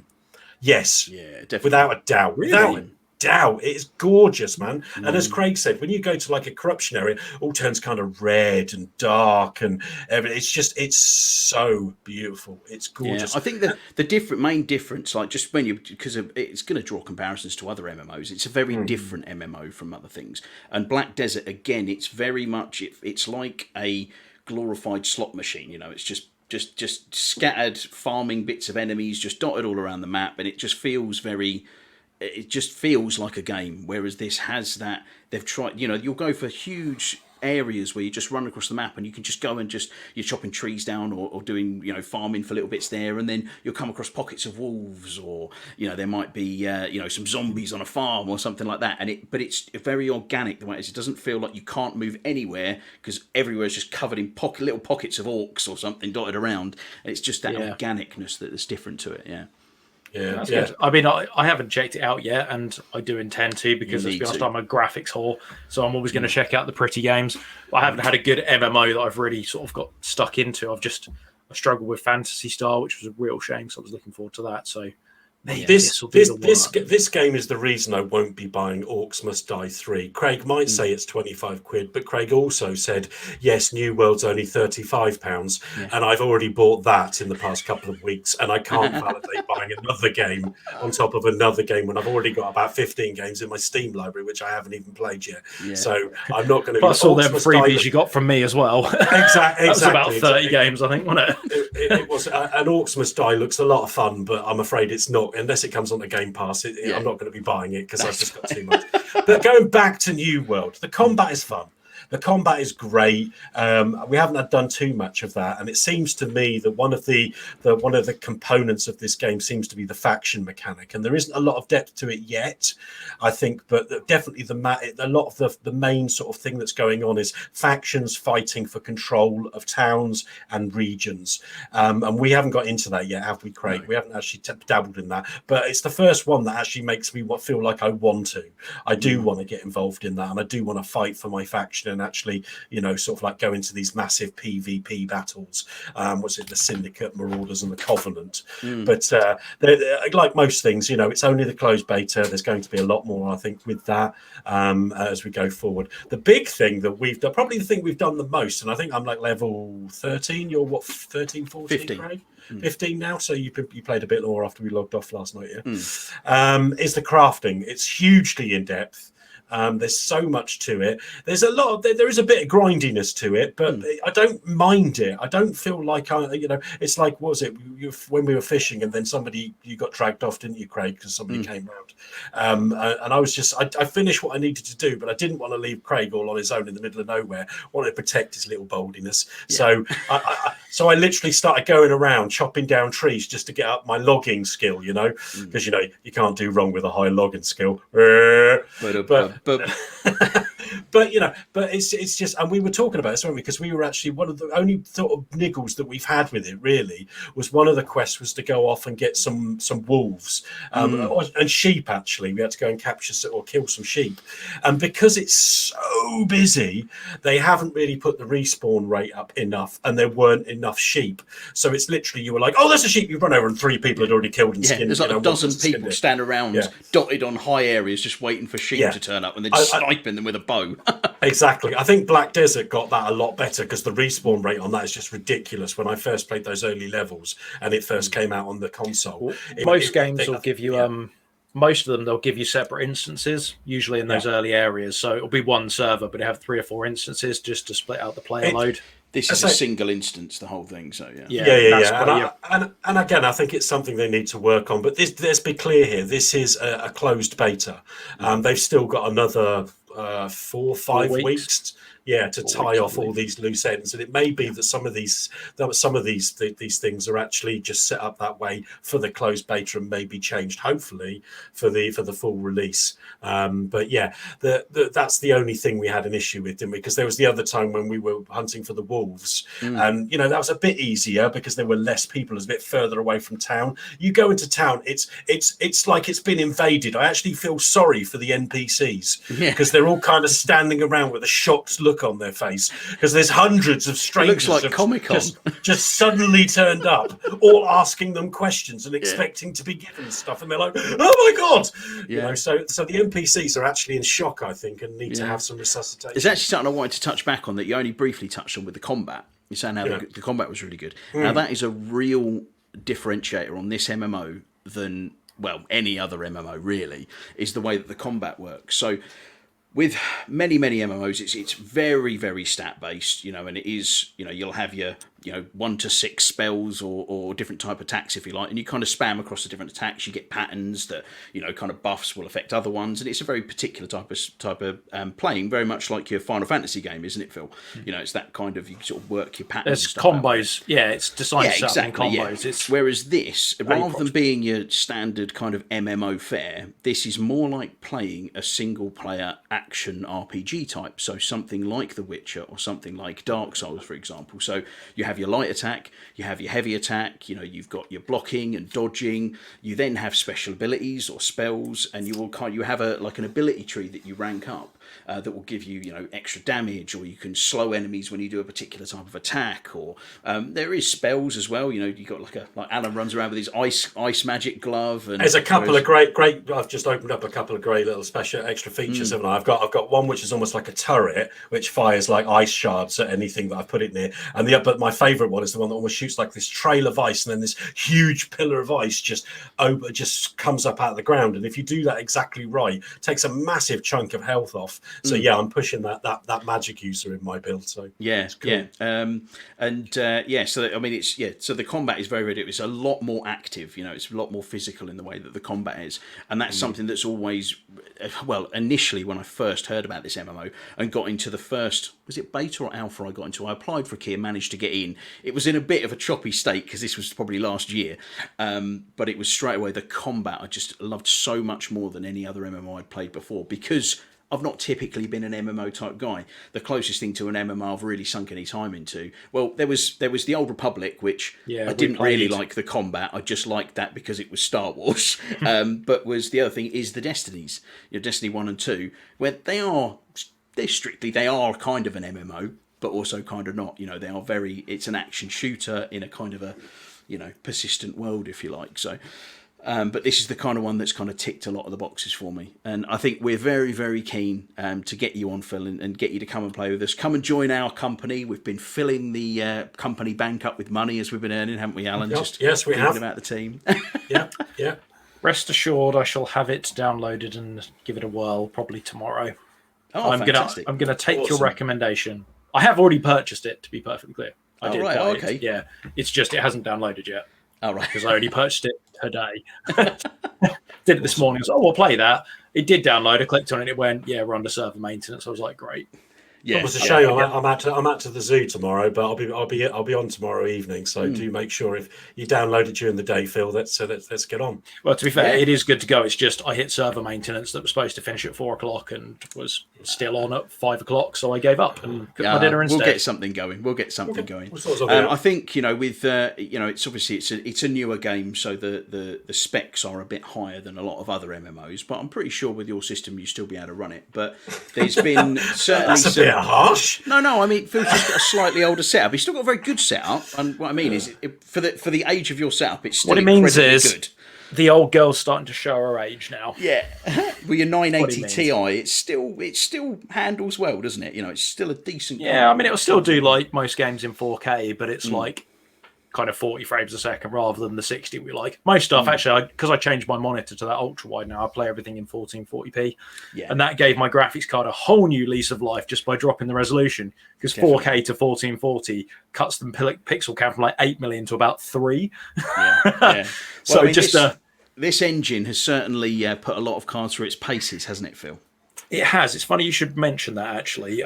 Yes,
yeah, definitely.
Without a doubt.
Really?
Without a doubt. It is gorgeous, man. And as Craig said, when you go to like a corruption area, it all turns kind of red and dark and everything. It's so beautiful. It's gorgeous.
Yeah, I think the main difference, like just when because it's going to draw comparisons to other MMOs. It's a very different MMO from other things. And Black Desert, again, it's very much it's like a glorified slot machine. It's just scattered farming bits of enemies, just dotted all around the map, and it just feels like a game. Whereas this has that, they've tried, you'll go for huge areas where you just run across the map and you can just go and you're chopping trees down or doing, farming for little bits there, and then you'll come across pockets of wolves or, there might be, some zombies on a farm or something like that. But it's very organic the way it is. It doesn't feel like you can't move anywhere because everywhere is just covered in little pockets of orcs or something dotted around. And it's just that organicness that's different to it. Yeah.
Yeah,
that's good. I mean, I haven't checked it out yet, and I do intend to because let's be honest, I'm a graphics whore, so I'm always going to check out the pretty games. I haven't had a good MMO that I've really sort of got stuck into. I struggled with Phantasy Star, which was a real shame, so I was looking forward to that. So
this game is the reason I won't be buying Orcs Must Die 3. Craig might say it's 25 quid, but Craig also said, yes, New World's only £35, and I've already bought that in the past couple of weeks, and I can't validate buying another game on top of another game when I've already got about 15 games in my Steam library, which I haven't even played yet. Yeah. So I'm not going to...
Plus all them freebies you got from me as well.
Exactly.
That was about 30 games, I think, wasn't it?
It was. And Orcs Must Die looks a lot of fun, but I'm afraid it's not. Unless it comes on the Game Pass, I'm not going to be buying it because I've just got too much. But going back to New World, the combat is fun. The combat is great. We haven't done too much of that, and it seems to me that one of the components of this game seems to be the faction mechanic, and there isn't a lot of depth to it yet, I think. But definitely a lot of the main sort of thing that's going on is factions fighting for control of towns and regions, and we haven't got into that yet, have we, Craig? No. We haven't actually dabbled in that, but it's the first one that actually makes me feel like I want to. I do want to get involved in that, and I do want to fight for my faction and actually, sort of like go into these massive PvP battles. Was it the Syndicate, Marauders, and the Covenant? But like most things, it's only the closed beta. There's going to be a lot more, I think, with that as we go forward. The big thing that we've done, probably the thing we've done the most, and I think I'm like level 13. You're what, 13, 14, 15. Craig? 15 now, so you played a bit more after we logged off last night. Is the crafting. It's hugely in depth. There's so much to it. There's a lot of there is a bit of grindiness to it, but I don't mind it. I don't feel like it's like, what was it when we were fishing and then you got dragged off, didn't you, Craig, because somebody came round, and I was just I finished what I needed to do, but I didn't want to leave Craig all on his own in the middle of nowhere. I wanted to protect his little boldiness. So I literally started going around chopping down trees just to get up my logging skill, because you can't do wrong with a high logging skill. But it's just, and we were talking about this, weren't we? Because we were actually, one of the only sort of niggles that we've had with it really was one of the quests was to go off and get some wolves and sheep. Actually, we had to go and capture or kill some sheep, and because it's so busy, they haven't really put the respawn rate up enough, and there weren't enough sheep. So it's literally, you were like, oh, there's a sheep, you run over, and 3 people had already killed and skinned.
There's like a dozen people stand around dotted on high areas just waiting for sheep to turn up, and then sniping them with a bow.
Exactly. I think Black Desert got that a lot better because the respawn rate on that is just ridiculous. When I first played those early levels and it first came out on the console,
most games will give you most of them, they'll give you separate instances, usually in those early areas. So it'll be one server, but it have 3 or 4 instances just to split out the player load.
This is a single instance, the whole thing. So
yeah. And again, I think it's something they need to work on. But let's be clear here: this is a closed beta. They've still got another 4 or 5 weeks. To
4
tie
weeks, I
off all
believe.
these loose ends, and it may be that some of these things are actually just set up that way for the closed beta and may be changed, hopefully, for the full release. But yeah, that's the only thing we had an issue with, didn't we? Because there was the other time when we were hunting for the wolves, and that was a bit easier because there were less people. It was a bit further away from town. You go into town, it's like it's been invaded. I actually feel sorry for the NPCs because they're all kind of standing around with a shocked look on their face because there's hundreds of strangers
looks like Comic-Con.
just suddenly turned up, all asking them questions and expecting to be given stuff, and they're like, "Oh my god!" So the NPCs are actually in shock, I think, and need to have some resuscitation.
There's actually something I wanted to touch back on that you only briefly touched on with the combat. You're saying how the combat was really good. Now that is a real differentiator on this MMO than any other MMO really, is the way that the combat works. So with many MMOs, it's very, very stat based, and it is, you'll have your 1 to 6 spells or different type of attacks, if you like, and you kind of spam across the different attacks. You get patterns that kind of buffs will affect other ones, and it's a very particular type of playing, very much like your Final Fantasy game, isn't it, Phil? It's that kind of, you sort of work your patterns.
There's combos, it's designed to set up in combos.
It's whereas this, rather than being your standard kind of MMO fare, this is more like playing a single player action RPG type. So something like The Witcher or something like Dark Souls, for example. So you have your light attack, you have your heavy attack, you've got your blocking and dodging. You then have special abilities or spells, and you have an ability tree that you rank up that will give you extra damage, or you can slow enemies when you do a particular type of attack. Or there is spells as well. You got like Alan runs around with his ice magic glove. And
there's a couple of great. I've just opened up a couple of great little special extra features, haven't I? I've got one which is almost like a turret, which fires like ice shards at anything that I've put it near. And but my favourite one is the one that almost shoots like this trail of ice, and then this huge pillar of ice just comes up out of the ground. And if you do that exactly right, it takes a massive chunk of health off. So I'm pushing that magic user in my build. So it's cool.
So I mean, so the combat is very, very. It's a lot more active. It's a lot more physical in the way that the combat is, and that's something that's always. Initially when I first heard about this MMO and got into the first, was it beta or alpha I got into? I applied for a key and managed to get in. It was in a bit of a choppy state because this was probably last year, but it was straight away the combat I just loved so much more than any other MMO I'd played before, because I've not typically been an MMO type guy. The closest thing to an MMO I've really sunk any time into, there was the Old Republic, which I didn't really like the combat. I just liked that because it was Star Wars. But the other thing is the Destinies, Destiny 1 and 2, where they are kind of an MMO, but also kind of not. They are it's an action shooter in a kind of a, persistent world, if you like. So. But this is the kind of one that's kind of ticked a lot of the boxes for me. And I think we're very, very keen to get you on, Phil, and get you to come and play with us. Come and join our company. We've been filling the company bank up with money as we've been earning, haven't we, Alan?
Yes, we have.
About the team.
Yeah.
Rest assured, I shall have it downloaded and give it a whirl probably tomorrow.
Oh,
fantastic. I'm gonna take your recommendation. I have already purchased it, to be perfectly clear. I did buy it. Yeah. It's just it hasn't downloaded yet.
Oh, right.
Because I only purchased it today. Did it this morning. I was we'll play that. It did download. I clicked on it. It went, we're under server maintenance. I was like, great.
Yeah, it was a shame. I'm out to the zoo tomorrow, but I'll be on tomorrow evening. So do make sure if you download it during the day, Phil. Let's get on.
Well, to be fair, it is good to go. It's just I hit server maintenance that was supposed to finish at 4:00 and was still on at 5:00, so I gave up and cooked my dinner instead.
We'll get something going. I think with it's obviously it's a newer game, so the specs are a bit higher than a lot of other MMOs. But I'm pretty sure with your system you still be able to run it. But there's been certainly
harsh.
No. I mean, Phil's just got a slightly older setup. He's still got a very good setup, and what I mean is, for the age of your setup, it's still good.
The old girl's starting to show her age now.
Yeah, with your 980 Ti, it still handles well, doesn't it? It's still a decent.
Yeah, I mean, it'll still do like most games in 4K, but it's like kind of 40 frames a second rather than the 60 we like. Most stuff, actually, because I changed my monitor to that ultra wide now, I play everything in 1440p. Yeah. And that gave my graphics card a whole new lease of life just by dropping the resolution, because 4K to 1440 cuts the pixel count from like 8 million to about 3.
Yeah.
So this
engine has certainly put a lot of cards through its paces, hasn't it, Phil?
It has. It's funny you should mention that, actually.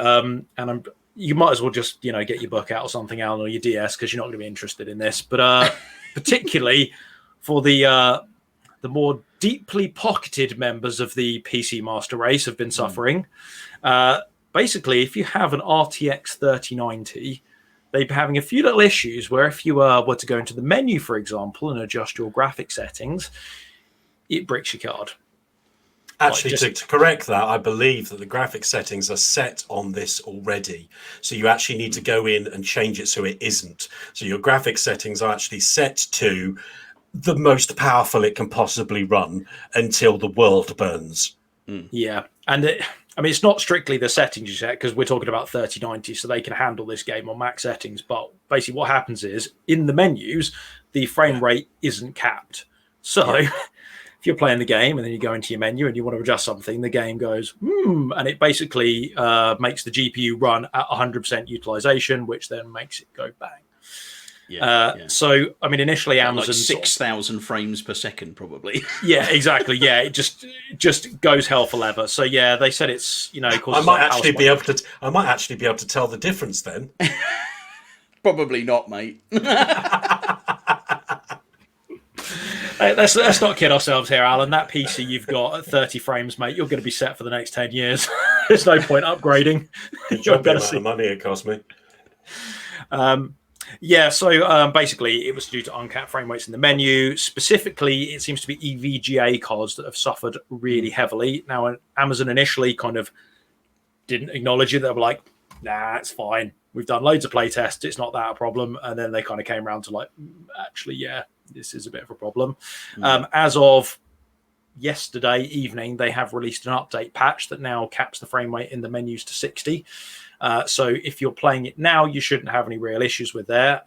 You might as well just get your book out or something, Alan, or your DS, because you're not going to be interested in this. But particularly for the more deeply pocketed members of the PC master race have been suffering. Basically, if you have an RTX 3090, they've been having a few little issues where if you were to go into the menu, for example, and adjust your graphic settings, it bricks your card.
Actually, to correct that, I believe that the graphic settings are set on this already. So you actually need to go in and change it so it isn't. So your graphic settings are actually set to the most powerful it can possibly run until the world burns.
Yeah. And it's not strictly the settings you set, because we're talking about 3090, so they can handle this game on max settings. But basically what happens is, in the menus, the frame rate isn't capped. So if you're playing the game and then you go into your menu and you want to adjust something, the game goes, and it basically makes the GPU run at 100% utilization, which then makes it go bang. So, initially Amazon...
Like 6,000 frames per second, probably.
Yeah, exactly. Yeah, it just goes hell for leather. So, yeah, they said it's,
I might actually be able to tell the difference then.
Probably not, mate.
Hey, let's not kid ourselves here, Alan. That PC you've got at 30 frames, mate, you're going to be set for the next 10 years. There's no point upgrading.
You're going to see the money it cost me.
So basically it was due to uncapped frame rates in the menu. Specifically, it seems to be EVGA cards that have suffered really heavily. Now, Amazon initially kind of didn't acknowledge it. They were like, nah, it's fine. We've done loads of play tests. It's not that a problem. And then they kind of came around to like, actually, yeah, this is a bit of a problem. As of yesterday evening, they have released an update patch that now caps the frame rate in the menus to 60. So if you're playing it now, you shouldn't have any real issues with there.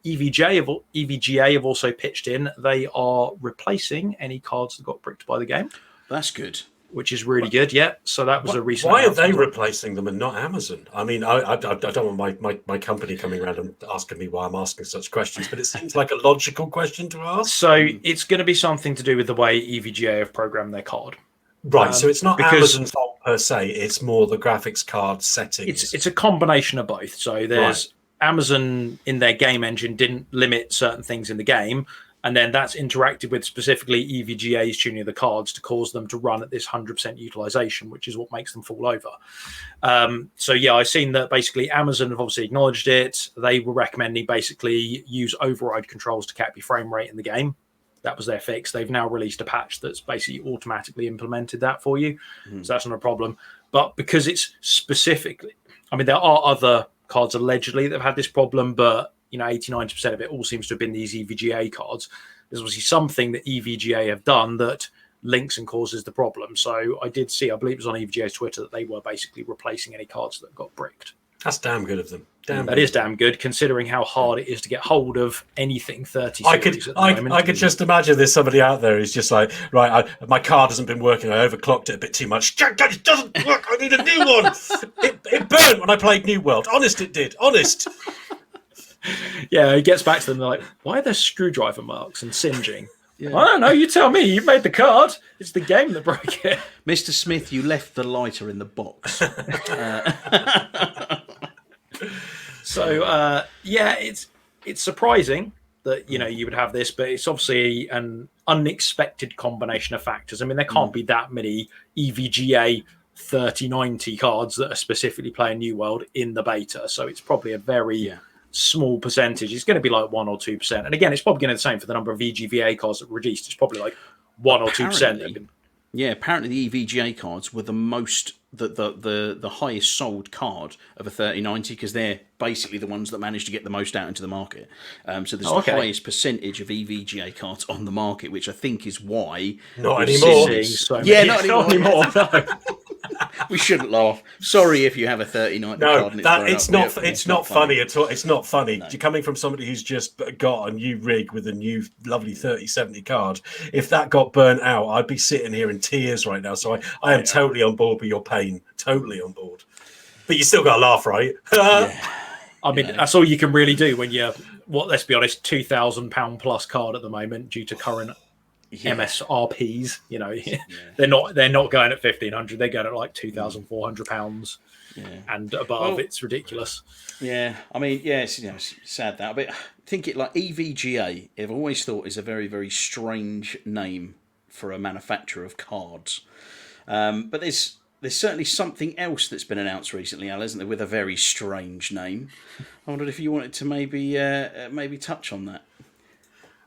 EVGA have also pitched in. They are replacing any cards that got bricked by the game.
That's good.
Which is really good, yeah. So that was a recent...
Why are they replacing them and not Amazon? I mean, I don't want my company coming around and asking me why I'm asking such questions, but it seems like a logical question to ask.
So it's going to be something to do with the way EVGA have programmed their card.
Right, so it's not Amazon's fault per se, it's more the graphics card settings.
It's a combination of both. So there's Amazon in their game engine didn't limit certain things in the game, and then that's interacted with specifically EVGA's tuning of the cards to cause them to run at this 100% utilization, which is what makes them fall over. I've seen that basically Amazon have obviously acknowledged it. They were recommending basically use override controls to cap your frame rate in the game. That was their fix. They've now released a patch that's basically automatically implemented that for you. So that's not a problem. But because it's specifically, there are other cards allegedly that have had this problem, but 80-90% of it all seems to have been these EVGA cards. There's obviously something that EVGA have done that links and causes the problem. So I did see, I believe it was on EVGA's Twitter, that they were basically replacing any cards that got bricked.
That's damn good of them.
That is damn good, considering how hard it is to get hold of anything 30
series at the moment. I could just imagine there's somebody out there who's just like, right, my card hasn't been working. I overclocked it a bit too much. It doesn't work. I need a new one. It burned when I played New World. Honest, it did. Honest.
Yeah, he gets back to them. They're like, why are there screwdriver marks and singeing? Yeah. I don't know. You tell me. You made the card. It's the game that broke it.
Mr. Smith, you left the lighter in the box.
So, it's surprising that, you would have this, but it's obviously an unexpected combination of factors. There can't be that many EVGA 3090 cards that are specifically playing New World in the beta. So it's probably a very small percentage. It's going to be like 1 or 2%. And again, it's probably going to be the same for the number of EVGA cards that were released. It's probably like 1 or 2%.
Yeah, apparently the EVGA cards were the most, the highest sold card of a 3090, because they're basically the ones that managed to get the most out into the market. So there's the highest percentage of EVGA cards on the market, which I think is why...
Not anymore.
Not anymore. No. We shouldn't laugh. Sorry if you have a 3090 card.
And it's not funny at all. It's not funny. No. You're coming from somebody who's just got a new rig with a new lovely 3070 card. If that got burnt out, I'd be sitting here in tears right now. So I am totally on board with your pain. Totally on board. But you still got to laugh, right?
That's all you can really do when you're, let's be honest, £2,000 plus card at the moment due to current MSRPs. You know, they're not going at 1,500. They're going at like £2,400 and above.
Well,
it's ridiculous.
Yeah, I mean, it's sad that. But I think it like EVGA. I've always thought is a very, very strange name for a manufacturer of cards. But there's certainly something else that's been announced recently, Al, isn't there, with a very strange name. I wondered if you wanted to maybe touch on that.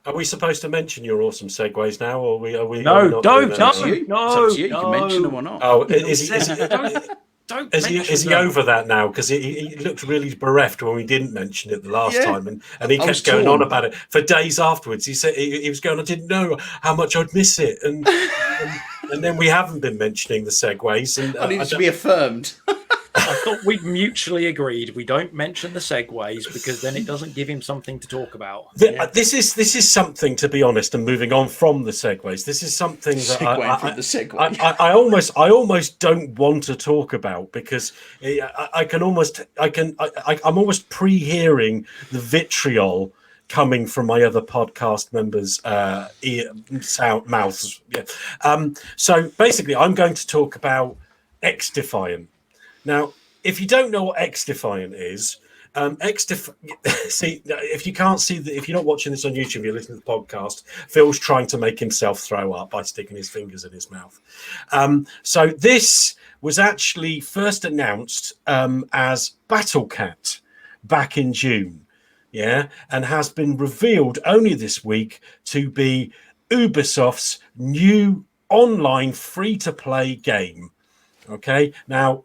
Are we supposed to mention your awesome segues now, or are we?
No,
are we not
don't.
doing that?
It's up to you. You can mention them or not.
Oh,
Don't
is he over that now? Because he looked really bereft when we didn't mention it the last time, and he kept going on about it for days afterwards. He said he was going, I didn't know how much I'd miss it, and then we haven't been mentioning the segues. And
I need to be affirmed.
I thought we mutually agreed we don't mention the segues because then it doesn't give him something to talk about.
This is something, to be honest, and moving on from the segues. This is something that I almost don't want to talk about because I'm almost pre-hearing the vitriol coming from my other podcast members' mouths. Yeah. So basically, I'm going to talk about XDefiant. Now, if you don't know what XDefiant is, see, if you can't see if you're not watching this on YouTube, you're listening to the podcast. Phil's trying to make himself throw up by sticking his fingers in his mouth. So this was actually first announced as Battlecat back in June, and has been revealed only this week to be Ubisoft's new online free-to-play game. Okay, now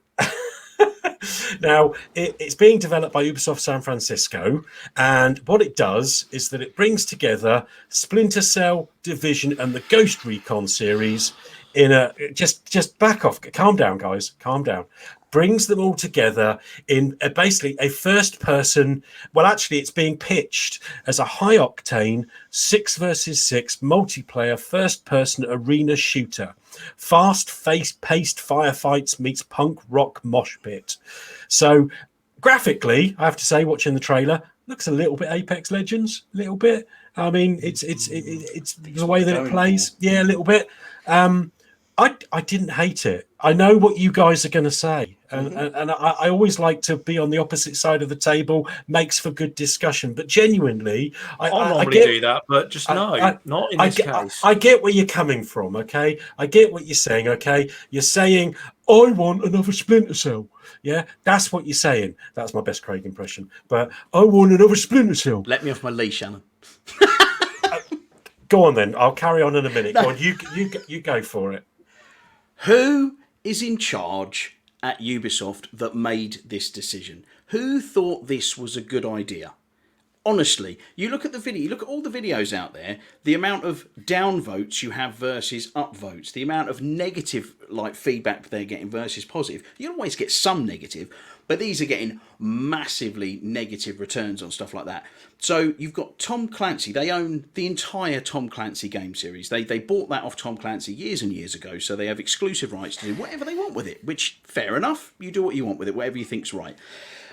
it's being developed by Ubisoft San Francisco, and what it does is that it brings together Splinter Cell, Division, and the Ghost Recon series in a just back off, calm down, guys, calm down. Brings them all together in basically a first-person. Well, actually, it's being pitched as a high-octane 6 versus 6 multiplayer first-person arena shooter. Fast-paced firefights meets punk rock mosh pit. So, graphically, I have to say, watching the trailer, looks a little bit Apex Legends, a little bit. I mean, it's the way that it plays, a little bit. I didn't hate it. I know what you guys are going to say. And I always like to be on the opposite side of the table. Makes for good discussion. But genuinely,
I normally do that, but just not in this case.
I get where you're coming from, okay? I get what you're saying, okay? You're saying, I want another Splinter Cell. Yeah, that's what you're saying. That's my best Craig impression. But I want another Splinter Cell.
Let me off my leash, Alan.
Go on then. I'll carry on in a minute. Go on, you go for it.
Who is in charge at Ubisoft that made this decision? Who thought this was a good idea? Honestly, you look at the video, you look at all the videos out there, the amount of down votes you have versus up votes, the amount of negative feedback they're getting versus positive. You always get some negative, but these are getting massively negative returns on stuff like that. So you've got Tom Clancy. They own the entire Tom Clancy game series. They bought that off Tom Clancy years and years ago, so they have exclusive rights to do whatever they want with it, which, fair enough. You do what you want with it, whatever you think's right.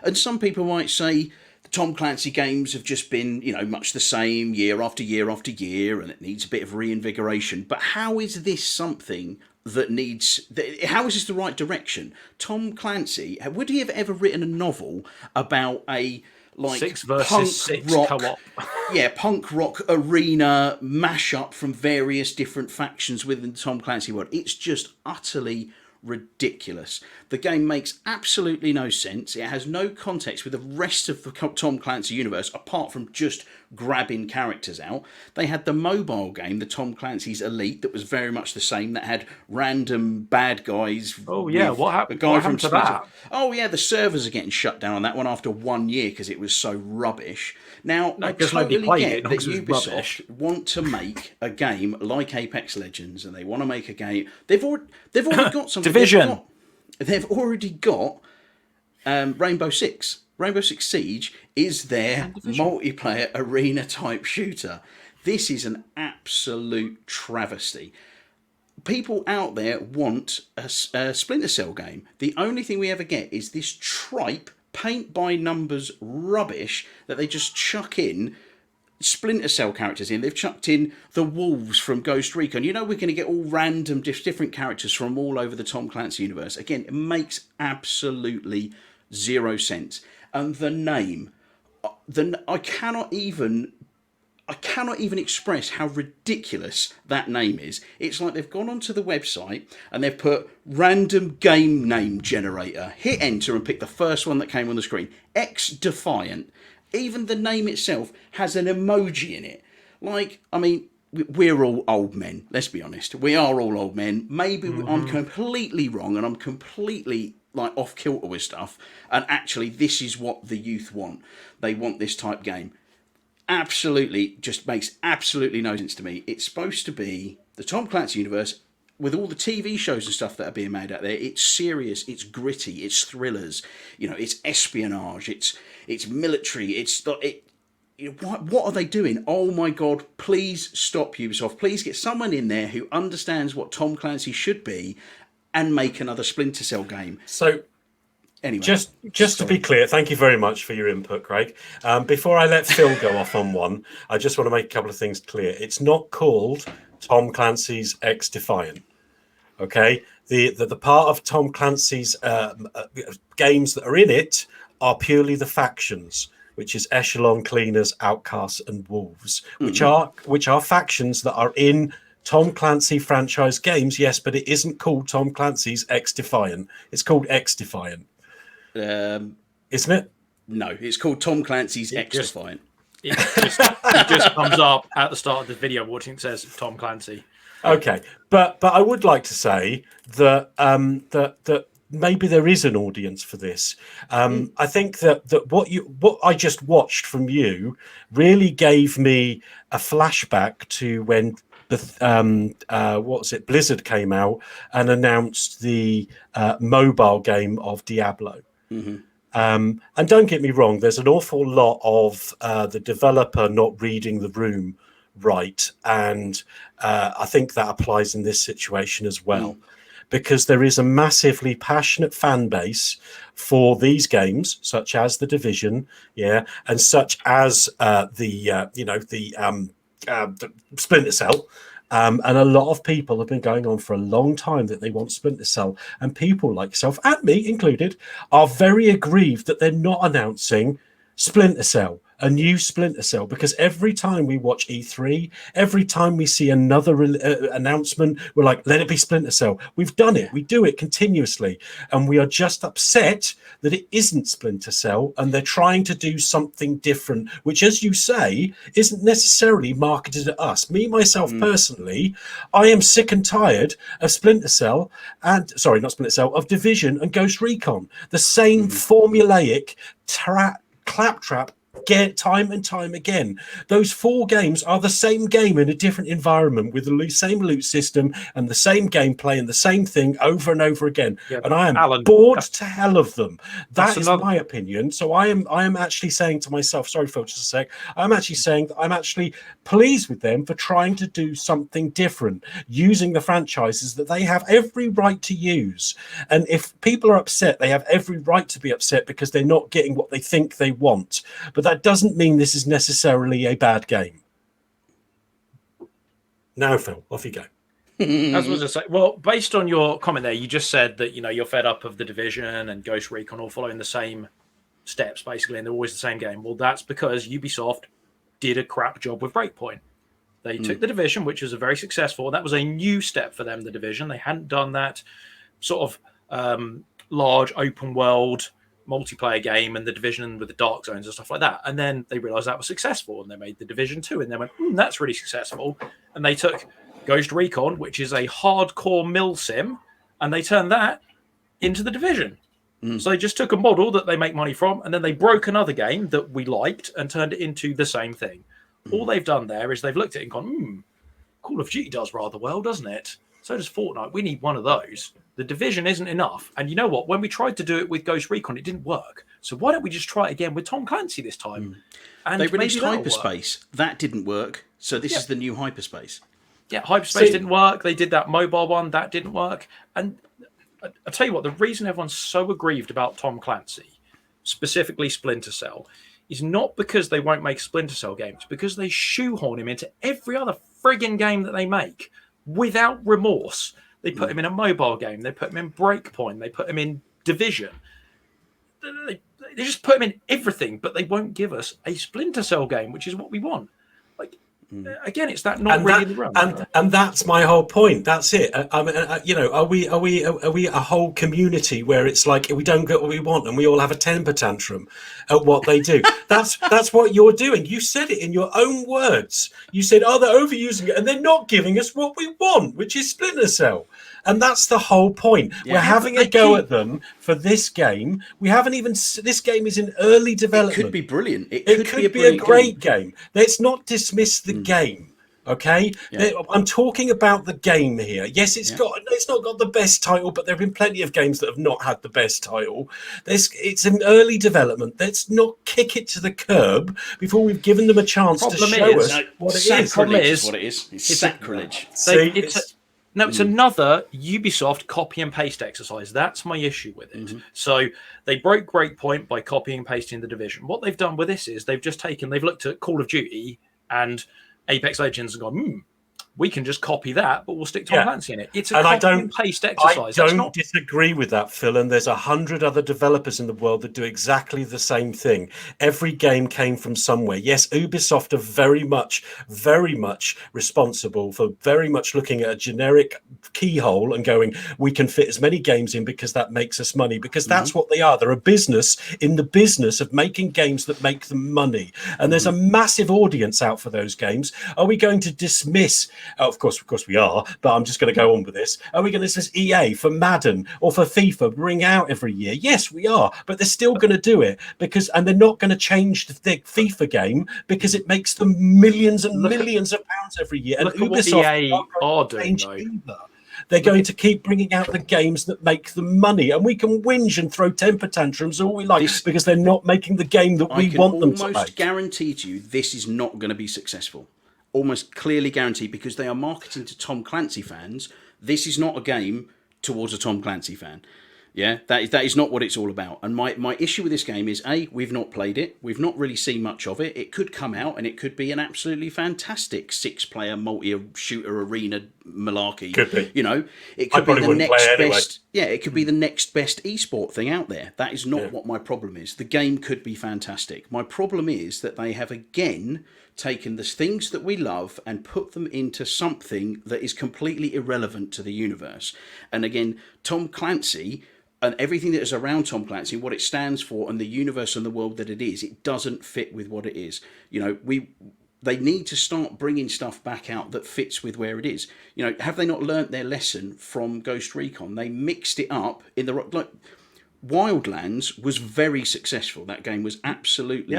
And some people might say the Tom Clancy games have just been, much the same year after year after year, and it needs a bit of reinvigoration. But how is this something that needs... How is this the right direction? Tom Clancy, would he have ever written a novel about a
6 versus 6 co-op?
Punk rock arena mashup from various different factions within the Tom Clancy world? It's just utterly ridiculous. The game makes absolutely no sense. It has no context with the rest of the Tom Clancy universe apart from just grabbing characters out. They had the mobile game, the Tom Clancy's Elite, that was very much the same, that had random bad guys.
Oh yeah, what happened to that?
Oh yeah, the servers are getting shut down on that one after 1 year because it was so rubbish. Now, I totally get that Ubisoft want to make a game like Apex Legends, and they want to make a game. They've already got something.
Division.
They've already got Rainbow Six. Rainbow Six Siege is their multiplayer arena type shooter. This is an absolute travesty. People out there want a Splinter Cell game. The only thing we ever get is this tripe paint by numbers rubbish that they just chuck in Splinter Cell characters in. They've chucked in the wolves from Ghost Recon. You know, we're going to get all random different characters from all over the Tom Clancy universe. Again, it makes absolutely zero sense. And the name, I cannot even express how ridiculous that name is. It's like they've gone onto the website and they've put random game name generator, hit enter and pick the first one that came on the screen. XDefiant. Even the name itself has an emoji in it. Like, I mean, we're all old men. Let's be honest. We are all old men. Maybe I'm completely wrong and I'm completely like off kilter with stuff. And actually, this is what the youth want. They want this type game. Absolutely, just makes absolutely no sense to me. It's supposed to be the Tom Clancy universe with all the TV shows and stuff that are being made out there. It's serious, it's gritty, it's thrillers, you know, it's espionage, it's military, what are they doing? Oh my God, please stop Ubisoft. Please get someone in there who understands what Tom Clancy should be and make another Splinter Cell game.
So anyway, just to be clear, thank you very much for your input, Craig. Before I let Phil go off on one, I just want to make a couple of things clear. It's not called Tom Clancy's XDefiant. Okay, the part of Tom Clancy's games that are in it are purely the factions, which is Echelon, Cleaners, Outcasts, and Wolves, which are factions that are in Tom Clancy franchise games. Yes, but it isn't called Tom Clancy's XDefiant. It's called XDefiant, isn't it?
No, it's called Tom Clancy's XDefiant.
It just comes up at the start of the video watching. It says Tom Clancy.
Okay, but I would like to say that that maybe there is an audience for this. I think that what I just watched from you really gave me a flashback to when Blizzard came out and announced the mobile game of Diablo. Mm-hmm. And don't get me wrong, there's an awful lot of the developer not reading the room right, and I think that applies in this situation as well, because there is a massively passionate fan base for these games, such as The Division, and such as the Splinter Cell. And a lot of people have been going on for a long time that they want Splinter Cell, and people like yourself, and me included, are very aggrieved that they're not announcing Splinter Cell, a new Splinter Cell, because every time we watch E3, every time we see another announcement, we're like, let it be Splinter Cell. We've done it. We do it continuously. And we are just upset that it isn't Splinter Cell and they're trying to do something different, which, as you say, isn't necessarily marketed at us. Me, myself, personally, I am sick and tired of Splinter Cell and, sorry, not Splinter Cell, of Division and Ghost Recon. The same formulaic claptrap time and time again. Those four games are the same game in a different environment with the same loot system and the same gameplay and the same thing over and over again. Yeah, and I am bored to hell of them. That is my opinion. So I am actually saying to myself, sorry, folks, just a sec. I'm actually saying that I'm actually pleased with them for trying to do something different, using the franchises that they have every right to use. And if people are upset, they have every right to be upset because they're not getting what they think they want. But that doesn't mean this is necessarily a bad game. Now, Phil, off you go.
As was I say, well, based on your comment there, you just said that you're fed up of The Division and Ghost Recon all following the same steps, basically, and they're always the same game. Well, that's because Ubisoft did a crap job with Breakpoint. They took The Division, which was a very successful. That was a new step for them. The Division, they hadn't done that sort of large open world multiplayer game and The Division with the dark zones and stuff like that. And then they realized that was successful and they made The Division 2 and they went, that's really successful. And they took Ghost Recon, which is a hardcore mill sim, and they turned that into The Division. So they just took a model that they make money from and then they broke another game that we liked and turned it into the same thing. All they've done there is they've looked at it and gone, Call of Duty does rather well, doesn't it? So does Fortnite. We need one of those. The Division isn't enough. And you know what? When we tried to do it with Ghost Recon, it didn't work. So why don't we just try it again with Tom Clancy this time? And
they released Hyperspace. That didn't work. So this is the new Hyperspace. Yeah,
Hyperspace didn't work. They did that mobile one. That didn't work. And I'll tell you what, the reason everyone's so aggrieved about Tom Clancy, specifically Splinter Cell, is not because they won't make Splinter Cell games, because they shoehorn him into every other frigging game that they make without remorse. They put him in a mobile game. They put him in Breakpoint. They put him in Division. They just put him in everything, but they won't give us a Splinter Cell game, which is what we want. Like, again, it's that not really in the realm.
And that's my whole point. That's it. I mean, are we a whole community where it's like we don't get what we want and we all have a temper tantrum at what they do? That's what you're doing. You said it in your own words. You said, "Oh, they're overusing it and they're not giving us what we want, which is Splinter Cell." And that's the whole point. Yeah, we're having a go at them for this game. We haven't even. This game is in early development.
It could be brilliant. It
could be a great game. Let's not dismiss the game. Okay, I'm talking about the game here. Yes, it's not got the best title, but there have been plenty of games that have not had the best title. It's in early development. Let's not kick it to the curb before we've given them a chance to show us what it is.
Sacrilege is what it is. It's sacrilege.
It's another Ubisoft copy and paste exercise. That's my issue with it. So they broke Breakpoint by copying and pasting the Division. What they've done with this is they've looked at Call of Duty and Apex Legends and gone, we can just copy that, but we'll stick Tom Clancy in it. It's a copy and paste exercise.
I don't disagree with that, Phil, and there's 100 other developers in the world that do exactly the same thing. Every game came from somewhere. Yes, Ubisoft are very much responsible for very much looking at a generic keyhole and going, we can fit as many games in because that makes us money, because that's what they are. They're a business in the business of making games that make them money. And there's a massive audience out for those games. Are we going to dismiss... Oh, of course we are, but I'm just going to go on with this. Are we going to dismiss EA for Madden or for FIFA bring out every year? Yes, we are, but they're still going to do it and they're not going to change the FIFA game because it makes them millions and millions of pounds every year. And Ubisoft
are doing either.
They're going to keep bringing out the games that make them money, and we can whinge and throw temper tantrums all we like because they're not making the game that we want them to make.
I can almost guarantee to you this is not going to be successful. Almost clearly guaranteed, because they are marketing to Tom Clancy fans. This is not a game towards a Tom Clancy fan. Yeah, that is not what it's all about. And my issue with this game is, we've not played it. We've not really seen much of it. It could come out and it could be an absolutely fantastic 6-player multi-shooter arena malarkey.
Could be.
It could be the next best. Yeah, it could be the next best esport thing out there. That is not what my problem is. The game could be fantastic. My problem is that they have again taken the things that we love and put them into something that is completely irrelevant to the universe. And again, Tom Clancy and everything that is around Tom Clancy, what it stands for, and the universe and the world that it is, it doesn't fit with what it is. They need to start bringing stuff back out that fits with where it is. Have they not learnt their lesson from Ghost Recon? They mixed it up in the Wildlands was very successful. That game was absolutely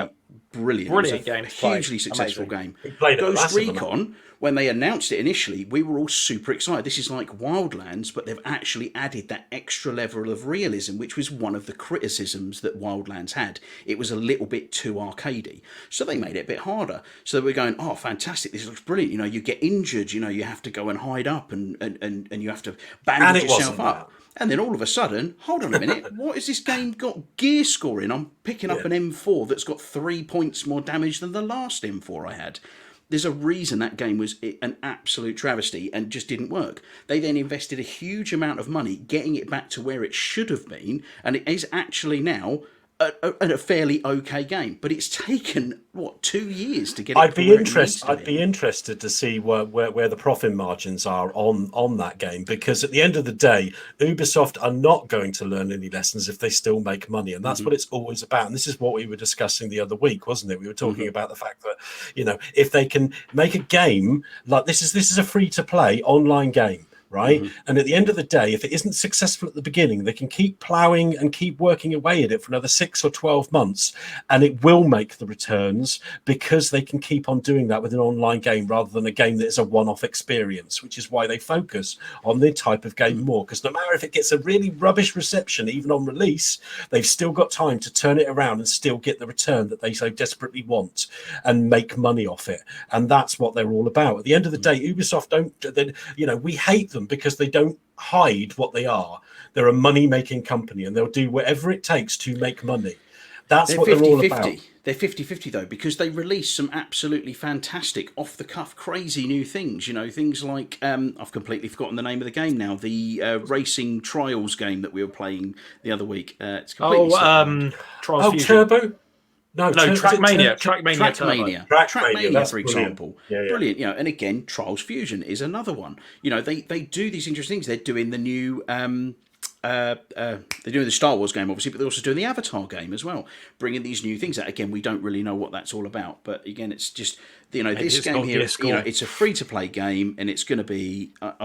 brilliant.
Brilliant game.
Hugely successful game.
Ghost
Recon, when they announced it initially, we were all super excited. This is like Wildlands, but they've actually added that extra level of realism, which was one of the criticisms that Wildlands had. It was a little bit too arcadey. So they made it a bit harder. So we're going, oh, fantastic, this looks brilliant. You get injured, you have to go and hide up and you have to bandage yourself up. And then all of a sudden, hold on a minute, what has this game got gear scoring? I'm picking up an M4 that's got 3 points more damage than the last M4 I had. There's a reason that game was an absolute travesty and just didn't work. They then invested a huge amount of money getting it back to where it should have been, and it is actually now a fairly okay game. But it's taken 2 years to get it.
I'd be interested to see where the profit margins are on that game, because at the end of the day, Ubisoft are not going to learn any lessons if they still make money, and that's what it's always about. And this is what we were discussing the other week, wasn't it? We were talking about the fact that if they can make a game like this is a free to play online game. Right. And at the end of the day, if it isn't successful at the beginning, they can keep ploughing and keep working away at it for another 6 or 12 months. And it will make the returns because they can keep on doing that with an online game rather than a game that is a one-off experience, which is why they focus on the type of game more. Because no matter if it gets a really rubbish reception, even on release, they've still got time to turn it around and still get the return that they so desperately want and make money off it. And that's what they're all about. At the end of the day, Ubisoft we hate them because they don't hide what they are. They're a money-making company, and they'll do whatever it takes to make money. That's what they're all about.
They're 50-50 though, because they release some absolutely fantastic, off-the-cuff, crazy new things. Things like, I've completely forgotten the name of the game now, the Racing Trials game that we were playing the other week. It's completely
Trials Fusion.
Turbo? No,
Trackmania.
Trackmania, for example.
Yeah.
Brilliant. And again, Trials Fusion is another one. They do these interesting things. They're doing the new... they're doing the Star Wars game, obviously, but they're also doing the Avatar game as well, bringing these new things out. Again, we don't really know what that's all about, but again, it's just this game here. It's a free-to-play game, and it's going to be. I'm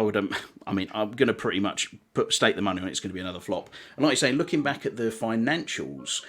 going to pretty much stake the money on it's going to be another flop. And like I say, looking back at the financials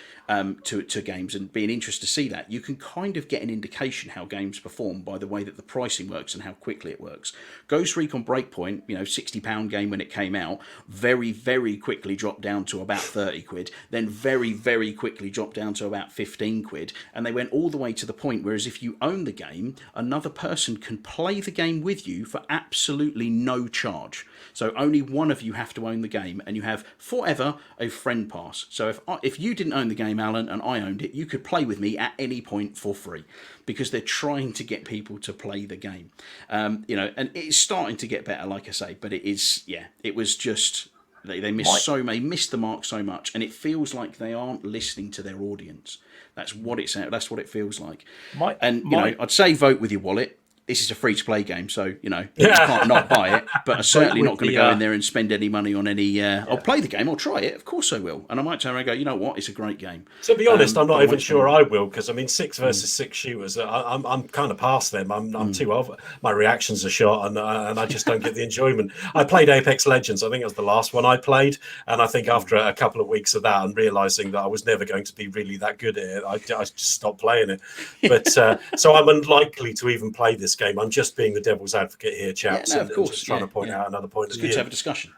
to games and being interested to see that, you can kind of get an indication how games perform by the way that the pricing works and how quickly it works. Ghost Recon Breakpoint, £60 game when it came out, very, very quickly dropped down to about 30 quid, then very, very quickly dropped down to about 15 quid, and they went all the way to the point whereas if you own the game, another person can play the game with you for absolutely no charge. So only one of you have to own the game, and you have forever a friend pass. So if you didn't own the game, Alan, and I owned it, you could play with me at any point for free, because they're trying to get people to play the game. And it's starting to get better, like I say, but it was just they missed the mark so much, and it feels like they aren't listening to their audience. That's what it feels like. I'd say vote with your wallet. This is a free-to-play game, so, you can't not buy it, but I'm certainly not going to go in there and spend any money on any... I'll play the game, I'll try it, of course I will. And I might turn around and go, you know what, it's a great game.
To be honest, I'm not even sure I will, because, 6 versus 6 shooters, I'm kind of past them. I'm too old. My reactions are short, and I just don't get the enjoyment. I played Apex Legends, I think it was the last one I played, and I think after a couple of weeks of that and realising that I was never going to be really that good at it, I just stopped playing it. But so I'm unlikely to even play this game. I'm just being the devil's advocate here, chaps,
of course,
just trying to point out another point.
It's good to have a discussion.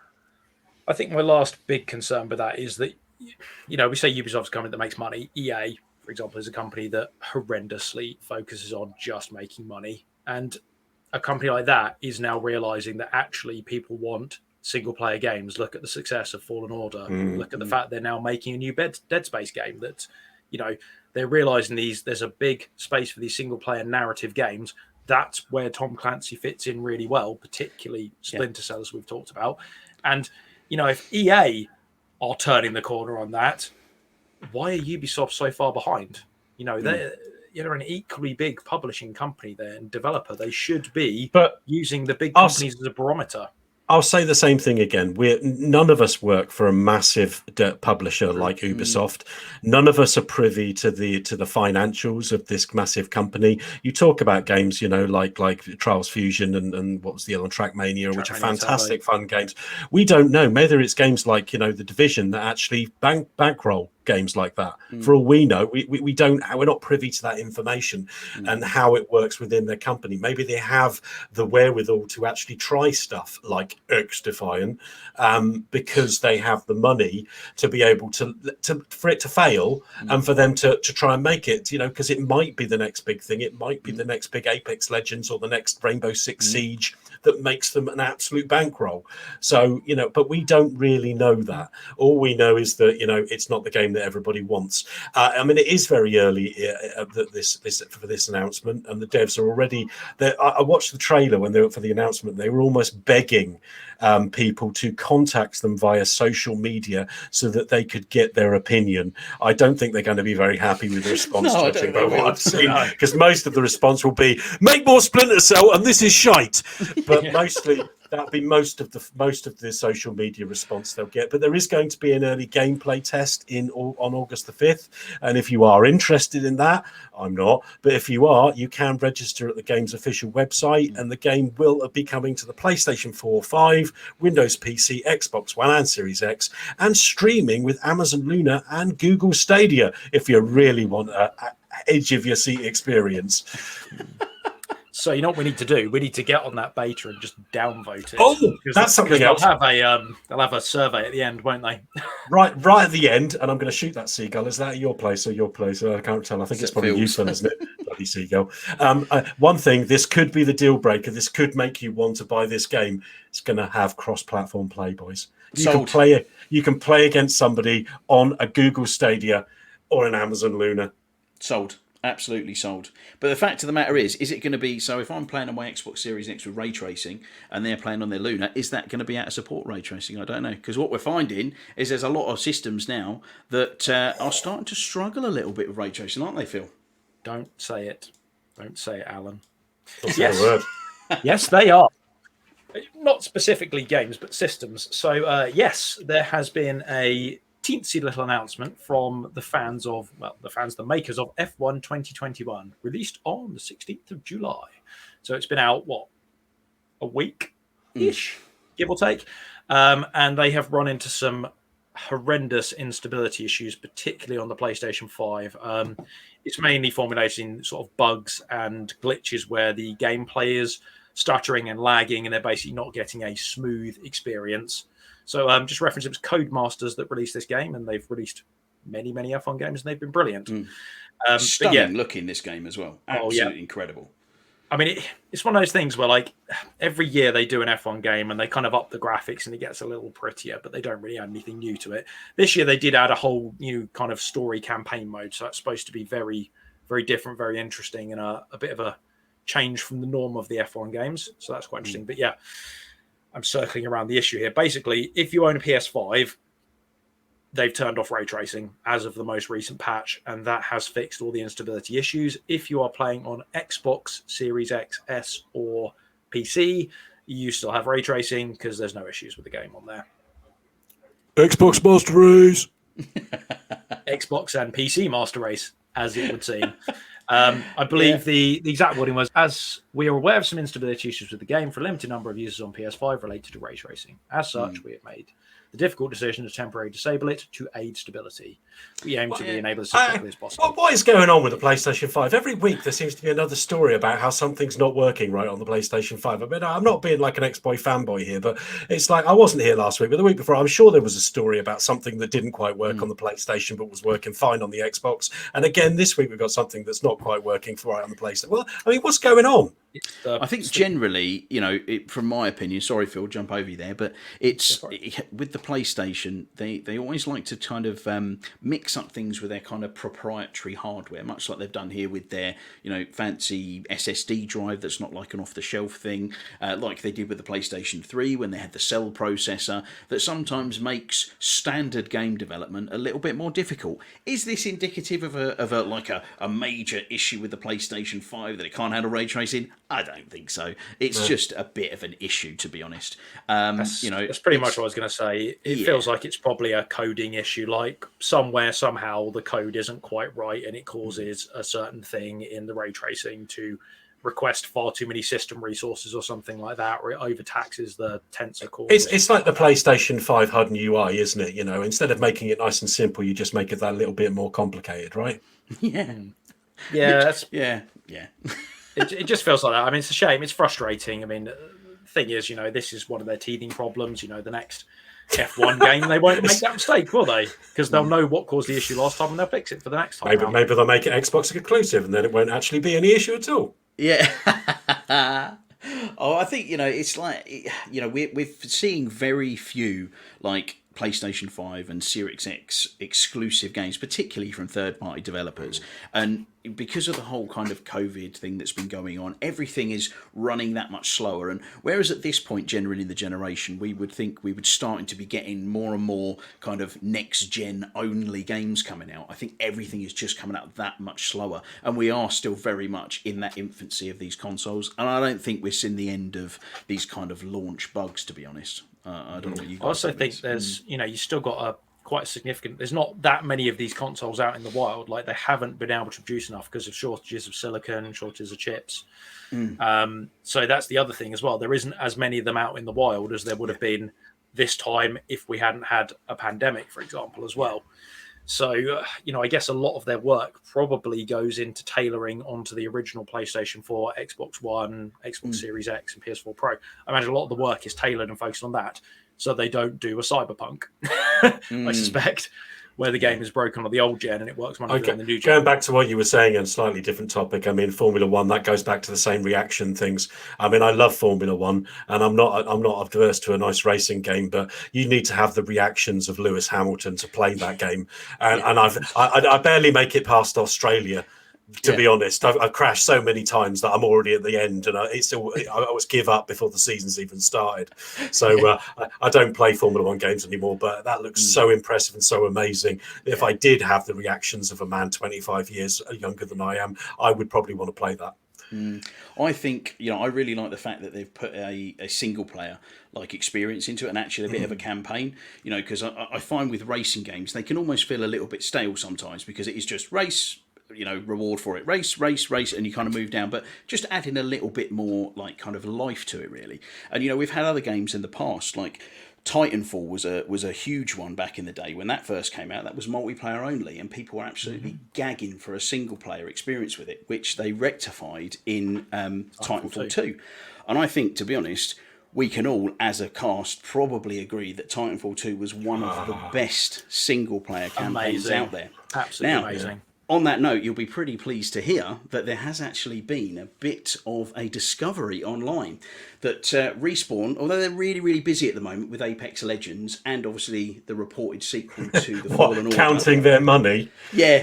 I think my last big concern with that is that, we say Ubisoft's a company that makes money. EA, for example, is a company that horrendously focuses on just making money. And a company like that is now realizing that actually people want single-player games. Look at the success of Fallen Order. Look at the fact they're now making a new Dead Space game that, they're realizing there's a big space for these single-player narrative games. That's where Tom Clancy fits in really well, particularly Splinter Cell, as we've talked about. And, if EA are turning the corner on that, why are Ubisoft so far behind? They're an equally big publishing company there and developer. They should be using the big companies as a barometer.
I'll say the same thing again. None of us work for a massive publisher like Ubisoft. None of us are privy to the financials of this massive company. You talk about games, like Trials Fusion and what was the other one, Trackmania, which are fantastic fun games. We don't know. Maybe it's games like The Division that actually bankroll games like that. For all we know, we're not privy to that information and how it works within their company. Maybe they have the wherewithal to actually try stuff like XDefiant because they have the money to be able to for it to fail and for them to try and make it, because it might be the next big thing. It might be the next big Apex Legends or the next Rainbow Six Siege that makes them an absolute bankroll. So, but we don't really know that. All we know is that, it's not the game that everybody wants. It is very early for this announcement, and the devs are already there. I watched the trailer when they were for the announcement. They were almost begging people to contact them via social media so that they could get their opinion. I don't think they're going to be very happy with the response, judging by what I've seen, because most of the response will be, make more Splinter Cell and this is shite. But mostly that'll be most of the social media response they'll get. But there is going to be an early gameplay test on August the 5th. And if you are interested in that, I'm not, but if you are, you can register at the game's official website, and the game will be coming to the PlayStation 4, 5, Windows PC, Xbox One and Series X, and streaming with Amazon Luna and Google Stadia if you really want a edge of your seat experience.
So you know what we need to do? We need to get on that beta and just downvote it.
Oh, that's something else.
They'll have a survey at the end, won't they?
Right at the end, and I'm going to shoot that seagull. Is that your place or your place? I can't tell. I think it's probably you, son, isn't it? Bloody seagull. One thing, this could be the deal breaker. This could make you want to buy this game. It's going to have cross-platform play, boys. You can play against somebody on a Google Stadia or an Amazon Luna.
Sold. Absolutely sold. But the fact of the matter is it going to be, so if I'm playing on my Xbox Series X with ray tracing and they're playing on their Luna, is that going to be out of support ray tracing? I don't know. Because what we're finding is there's a lot of systems now that are starting to struggle a little bit with ray tracing, aren't they, Phil?
Don't say it. Don't say it, Alan.
That's
Yes.
the word.
Yes, they are. Not specifically games, but systems. So, yes, there has been a teensy little announcement from the the makers of F1 2021, released on the 16th of July. So it's been out, a week-ish, give or take. And they have run into some horrendous instability issues, particularly on the PlayStation 5. It's mainly formulating sort of bugs and glitches where the gameplay is stuttering and lagging, and they're basically not getting a smooth experience. So just reference, it was Codemasters that released this game, and they've released many F1 games, and they've been brilliant.
Stunning looking, this game as well. Absolutely incredible.
I mean, it's one of those things where, like, every year they do an F1 game and they kind of up the graphics and it gets a little prettier, but they don't really add anything new to it. This year they did add a whole new kind of story campaign mode, so that's supposed to be very, very different, very interesting, and a bit of a change from the norm of the F1 games. So that's quite interesting. But yeah, I'm circling around the issue here. Basically, if you own a PS5, they've turned off ray tracing as of the most recent patch, and that has fixed all the instability issues. If you are playing on Xbox Series X, S, or PC, you still have ray tracing because there's no issues with the game on there.
Xbox Master Race.
Xbox and PC Master Race, as it would seem. I believe the exact wording was, as we are aware of some instability issues with the game for a limited number of users on PS5 related to ray tracing. As such, we have made the difficult decision to temporarily disable it to aid stability. We aim to re-enable this as quickly as possible.
What is going on with the PlayStation 5? Every week there seems to be another story about how something's not working right on the PlayStation 5. I mean, I'm not being like an ex-boy fanboy here, but it's like, I wasn't here last week, but the week before, I'm sure there was a story about something that didn't quite work on the PlayStation, but was working fine on the Xbox. And again, this week we've got something that's not quite working right on the PlayStation. Well, I mean, what's going on?
I think generally, from my opinion, sorry, Phil, jump over you there, but with the PlayStation, they always like to kind of mix up things with their kind of proprietary hardware, much like they've done here with their, fancy SSD drive that's not like an off-the-shelf thing, like they did with the PlayStation 3 when they had the Cell processor, that sometimes makes standard game development a little bit more difficult. Is this indicative of a major issue with the PlayStation 5 that it can't handle ray tracing? I don't think so. It's just a bit of an issue, to be honest.
That's pretty much what I was going to say. It feels like it's probably a coding issue, like somewhere, somehow, the code isn't quite right and it causes a certain thing in the ray tracing to request far too many system resources or something like that, or it overtaxes the tensor core.
It's like the PlayStation 5 HUD and UI, isn't it? Instead of making it nice and simple, you just make it that little bit more complicated, right?
Yeah.
Yeah. It just feels like that. I mean, it's a shame. It's frustrating. I mean, the thing is, this is one of their teething problems. The next F1 game, they won't make that mistake, will they? Because they'll know what caused the issue last time and they'll fix it for the next time.
Maybe they'll make it Xbox exclusive and then it won't actually be any issue at all.
Yeah. I think, it's like, we're seeing very few, like, PlayStation 5 and Series X exclusive games, particularly from third-party developers. And because of the whole kind of COVID thing that's been going on, everything is running that much slower. And whereas at this point, generally in the generation, we would think we would starting to be getting more and more kind of next-gen only games coming out, I think everything is just coming out that much slower. And we are still very much in that infancy of these consoles. And I don't think we're seeing the end of these kind of launch bugs, to be honest. I don't know what you guys
I also think there's, you still got quite a significant, there's not that many of these consoles out in the wild. Like, they haven't been able to produce enough because of shortages of silicon, shortages of chips. So that's the other thing as well. There isn't as many of them out in the wild as there would have been this time if we hadn't had a pandemic, for example, as well. So, I guess a lot of their work probably goes into tailoring onto the original PlayStation 4, Xbox One, Xbox Series X, and PS4 Pro. I imagine a lot of the work is tailored and focused on that, so they don't do a Cyberpunk, I suspect. where the game is broken on the old gen and it works wonderfully on the new gen.
Going back to what you were saying, and slightly different topic. I mean, Formula One, that goes back to the same reaction things. I mean, I love Formula One, and I'm not averse to a nice racing game, but you need to have the reactions of Lewis Hamilton to play that game. And I barely make it past Australia. To be honest, I've crashed so many times that I'm already at the end, and I always give up before the season's even started. So I don't play Formula One games anymore. But that looks so impressive and so amazing. If I did have the reactions of a man 25 years younger than I am, I would probably want to play that.
I think, I really like the fact that they've put a single player like experience into it, and actually a bit of a campaign, because I find with racing games they can almost feel a little bit stale sometimes, because it is just race, reward for it, race, and you kind of move down, but just adding a little bit more like kind of life to it, really. And we've had other games in the past, like Titanfall was a huge one back in the day when that first came out. That was multiplayer only, and people were absolutely gagging for a single player experience with it, which they rectified in Titanfall 2. And I think, to be honest, we can all, as a cast, probably agree that Titanfall 2 was one of the best single player campaigns out there.
Absolutely amazing.
On that note, you'll be pretty pleased to hear that there has actually been a bit of a discovery online that Respawn, although they're really, really busy at the moment with Apex Legends and obviously the reported sequel to the Fallen Order.
Counting their money.
Yeah.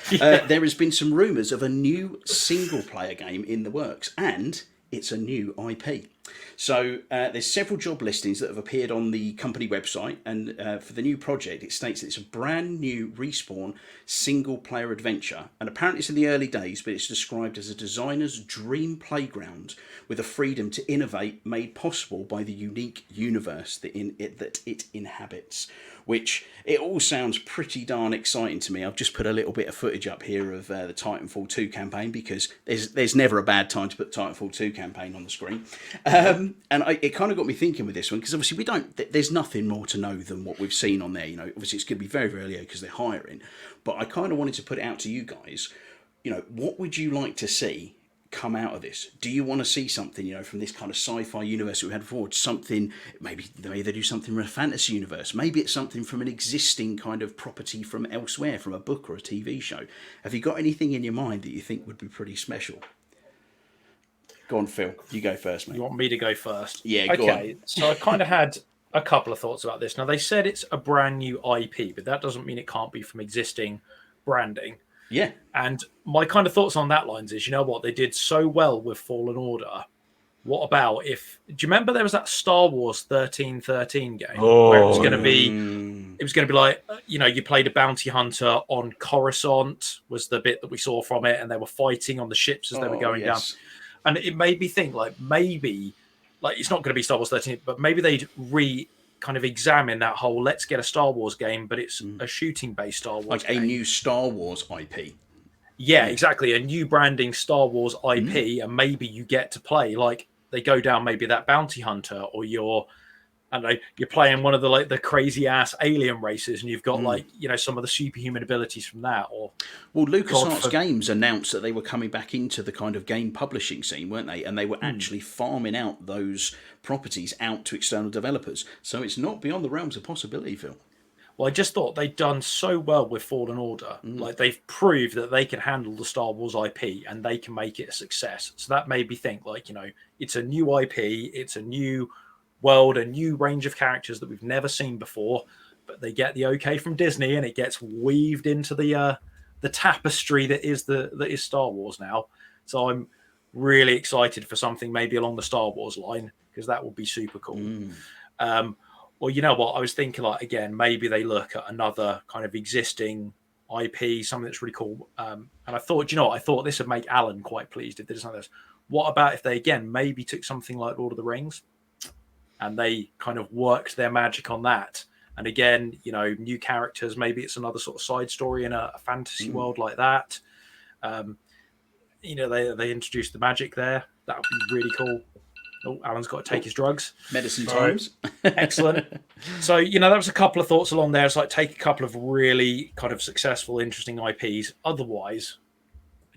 There has been some rumours of a new single-player game in the works, and it's a new IP. So there's several job listings that have appeared on the company website, and for the new project, it states that it's a brand new Respawn single-player adventure, and apparently it's in the early days, but it's described as a designer's dream playground with the freedom to innovate made possible by the unique universe that it inhabits. Which, it all sounds pretty darn exciting to me. I've just put a little bit of footage up here of the Titanfall 2 campaign, because there's never a bad time to put the Titanfall 2 campaign on the screen. And it kind of got me thinking with this one, because obviously there's nothing more to know than what we've seen on there. Obviously it's going to be very, very early because they're hiring. But I kind of wanted to put it out to you guys. What would you like to see come out of this? Do you want to see something, from this kind of sci-fi universe that we had before? Something, maybe they do something from a fantasy universe. Maybe it's something from an existing kind of property from elsewhere, from a book or a TV show. Have you got anything in your mind that you think would be pretty special? Go on, Phil. You go first, mate.
You want me to go first?
Yeah, go on.
So I kind of had a couple of thoughts about this. Now, they said it's a brand new IP, but that doesn't mean it can't be from existing branding.
Yeah.
And my kind of thoughts on that lines is, they did so well with Fallen Order. What about do you remember there was that Star Wars 1313 game where it was going to be like, you played a bounty hunter on Coruscant was the bit that we saw from it, and they were fighting on the ships as they were going down. And it made me think maybe it's not going to be Star Wars 13, but maybe they'd kind of examine that whole let's get a Star Wars game, but it's a shooting-based Star Wars
like
game.
A new Star Wars IP.
Yeah, exactly. A new branding Star Wars IP, and maybe you get to play, like, they go down maybe that bounty hunter, or you're playing one of the crazy-ass alien races, and you've got some of the superhuman abilities from that.
Well, LucasArts Games announced that they were coming back into the kind of game publishing scene, weren't they? And they were actually farming out those properties out to external developers. So it's not beyond the realms of possibility, Phil.
Well, I just thought they'd done so well with Fallen Order. Like, they've proved that they can handle the Star Wars IP and they can make it a success. So that made me think, it's a new IP, it's a new world, a new range of characters that we've never seen before, but they get the okay from Disney, and it gets weaved into the tapestry that is Star Wars now. So I'm really excited for something maybe along the Star Wars line, because that would be super cool. Or you know what, I was thinking, again, maybe they look at another kind of existing IP, something that's really cool. And I thought, I thought this would make Alan quite pleased if they did something like this. What about if they again maybe took something like Lord of the Rings, and they kind of worked their magic on that? And again, new characters, maybe it's another sort of side story in a fantasy world like that. They introduced the magic there. That would be really cool. Oh, Alan's got to take his drugs.
Medicine times.
Excellent. So, that was a couple of thoughts along there. It's like take a couple of really kind of successful, interesting IPs. Otherwise,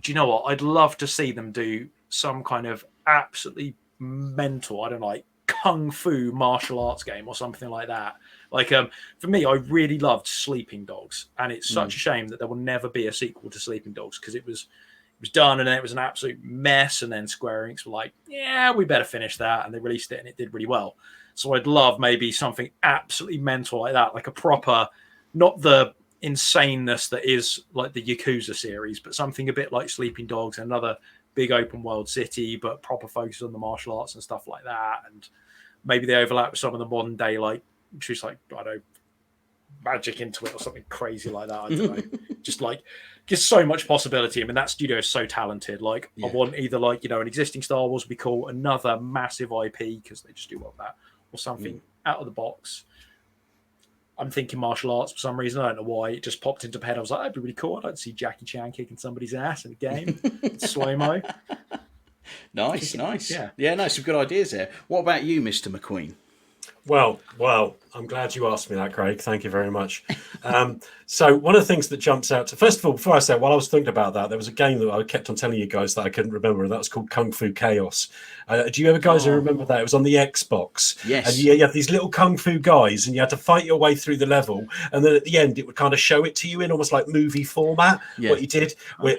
do you know what? I'd love to see them do some kind of absolutely mental, kung fu martial arts game or something like that. Like, for me, I really loved Sleeping Dogs, and it's such a shame that there will never be a sequel to Sleeping Dogs, because it was done and then it was an absolute mess, and then Square Enix were like, yeah, we better finish that, and they released it and it did really well. So I'd love maybe something absolutely mental like that, like a proper, not the insaneness that is like the Yakuza series, but something a bit like Sleeping Dogs, another big open world city, but proper focus on the martial arts and stuff like that. And maybe they overlap with some of the modern day, like, just like, I don't know, magic into it or something crazy like that. I don't know. Just so much possibility. I mean, that studio is so talented. Like, I want either, like, you know, an existing Star Wars would be cool, another massive IP, because they just do well with that, or something out of the box. I'm thinking martial arts for some reason. I don't know why. It just popped into my head. I was like, that'd be really cool. I'd like to see Jackie Chan kicking somebody's ass in a game. Slow-mo.
Nice. No, some good ideas there. What about you, Mr. McQueen?
Well, I'm glad you asked me that, Craig. Thank you very much. So one of the things that jumps out first of all, before I say, while I was thinking about that, there was a game that I kept on telling you guys that I couldn't remember, and that was called Kung Fu Chaos. Do you ever guys remember that? It was on the Xbox.
Yes.
And you had these little Kung Fu guys, and you had to fight your way through the level, and then at the end, it would kind of show it to you in almost like movie format, what you did.
Okay.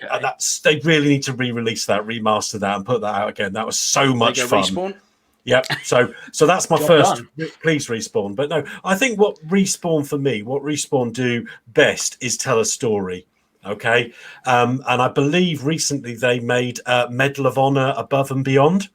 They really need to re-release that, remaster that, and put that out again. That was so much fun.
Respawn?
Yep. So that's my first. Please, Respawn. But no, I think what Respawn do best is tell a story. Okay. And I believe recently they made Medal of Honor Above and Beyond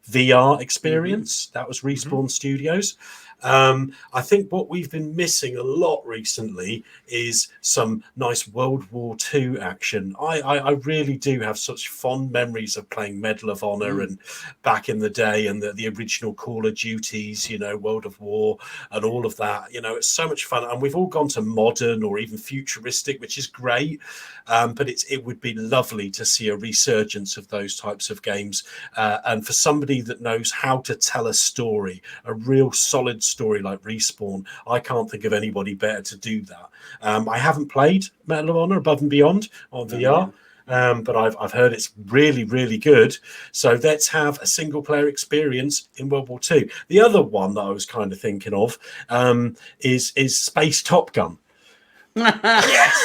VR experience. That was Respawn Studios. I think what we've been missing a lot recently is some nice World War II action. I really do have such fond memories of playing Medal of Honor and back in the day, and the original Call of Duties, you know, World of War and all of that. You know, it's so much fun. And we've all gone to modern or even futuristic, which is great. But it would be lovely to see a resurgence of those types of games. And for somebody that knows how to tell a story, a real solid story like Respawn, I can't think of anybody better to do that. I haven't played Medal of Honor Above and Beyond on VR, but I've heard it's really, really good. So let's have a single player experience in World War II. The other one that I was kind of thinking of is Space Top Gun.
Yes.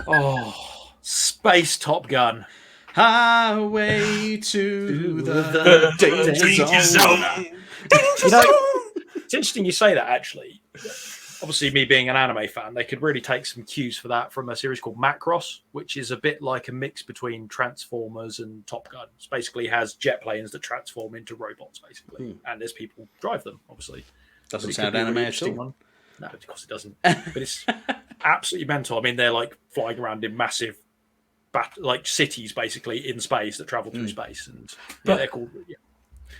Oh, Space Top Gun.
Highway to the danger zone.
You know, it's interesting you say that, actually. Obviously, me being an anime fan, they could really take some cues for that from a series called Macross, which is a bit like a mix between Transformers and Top Gun. It basically has jet planes that transform into robots, basically. And there's people who drive them, obviously.
Doesn't sound anime at all.
One. No, of course it doesn't. But it's absolutely mental. I mean, they're like flying around in massive like cities, basically, in space that travel through space. And they're called... Yeah.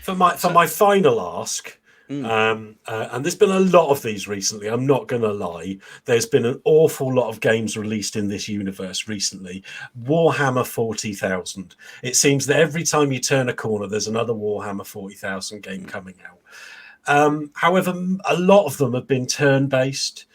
For my final ask, and there's been a lot of these recently, I'm not going to lie, there's been an awful lot of games released in this universe recently. Warhammer 40,000. It seems that every time you turn a corner, there's another Warhammer 40,000 game coming out. However, a lot of them have been turn-based.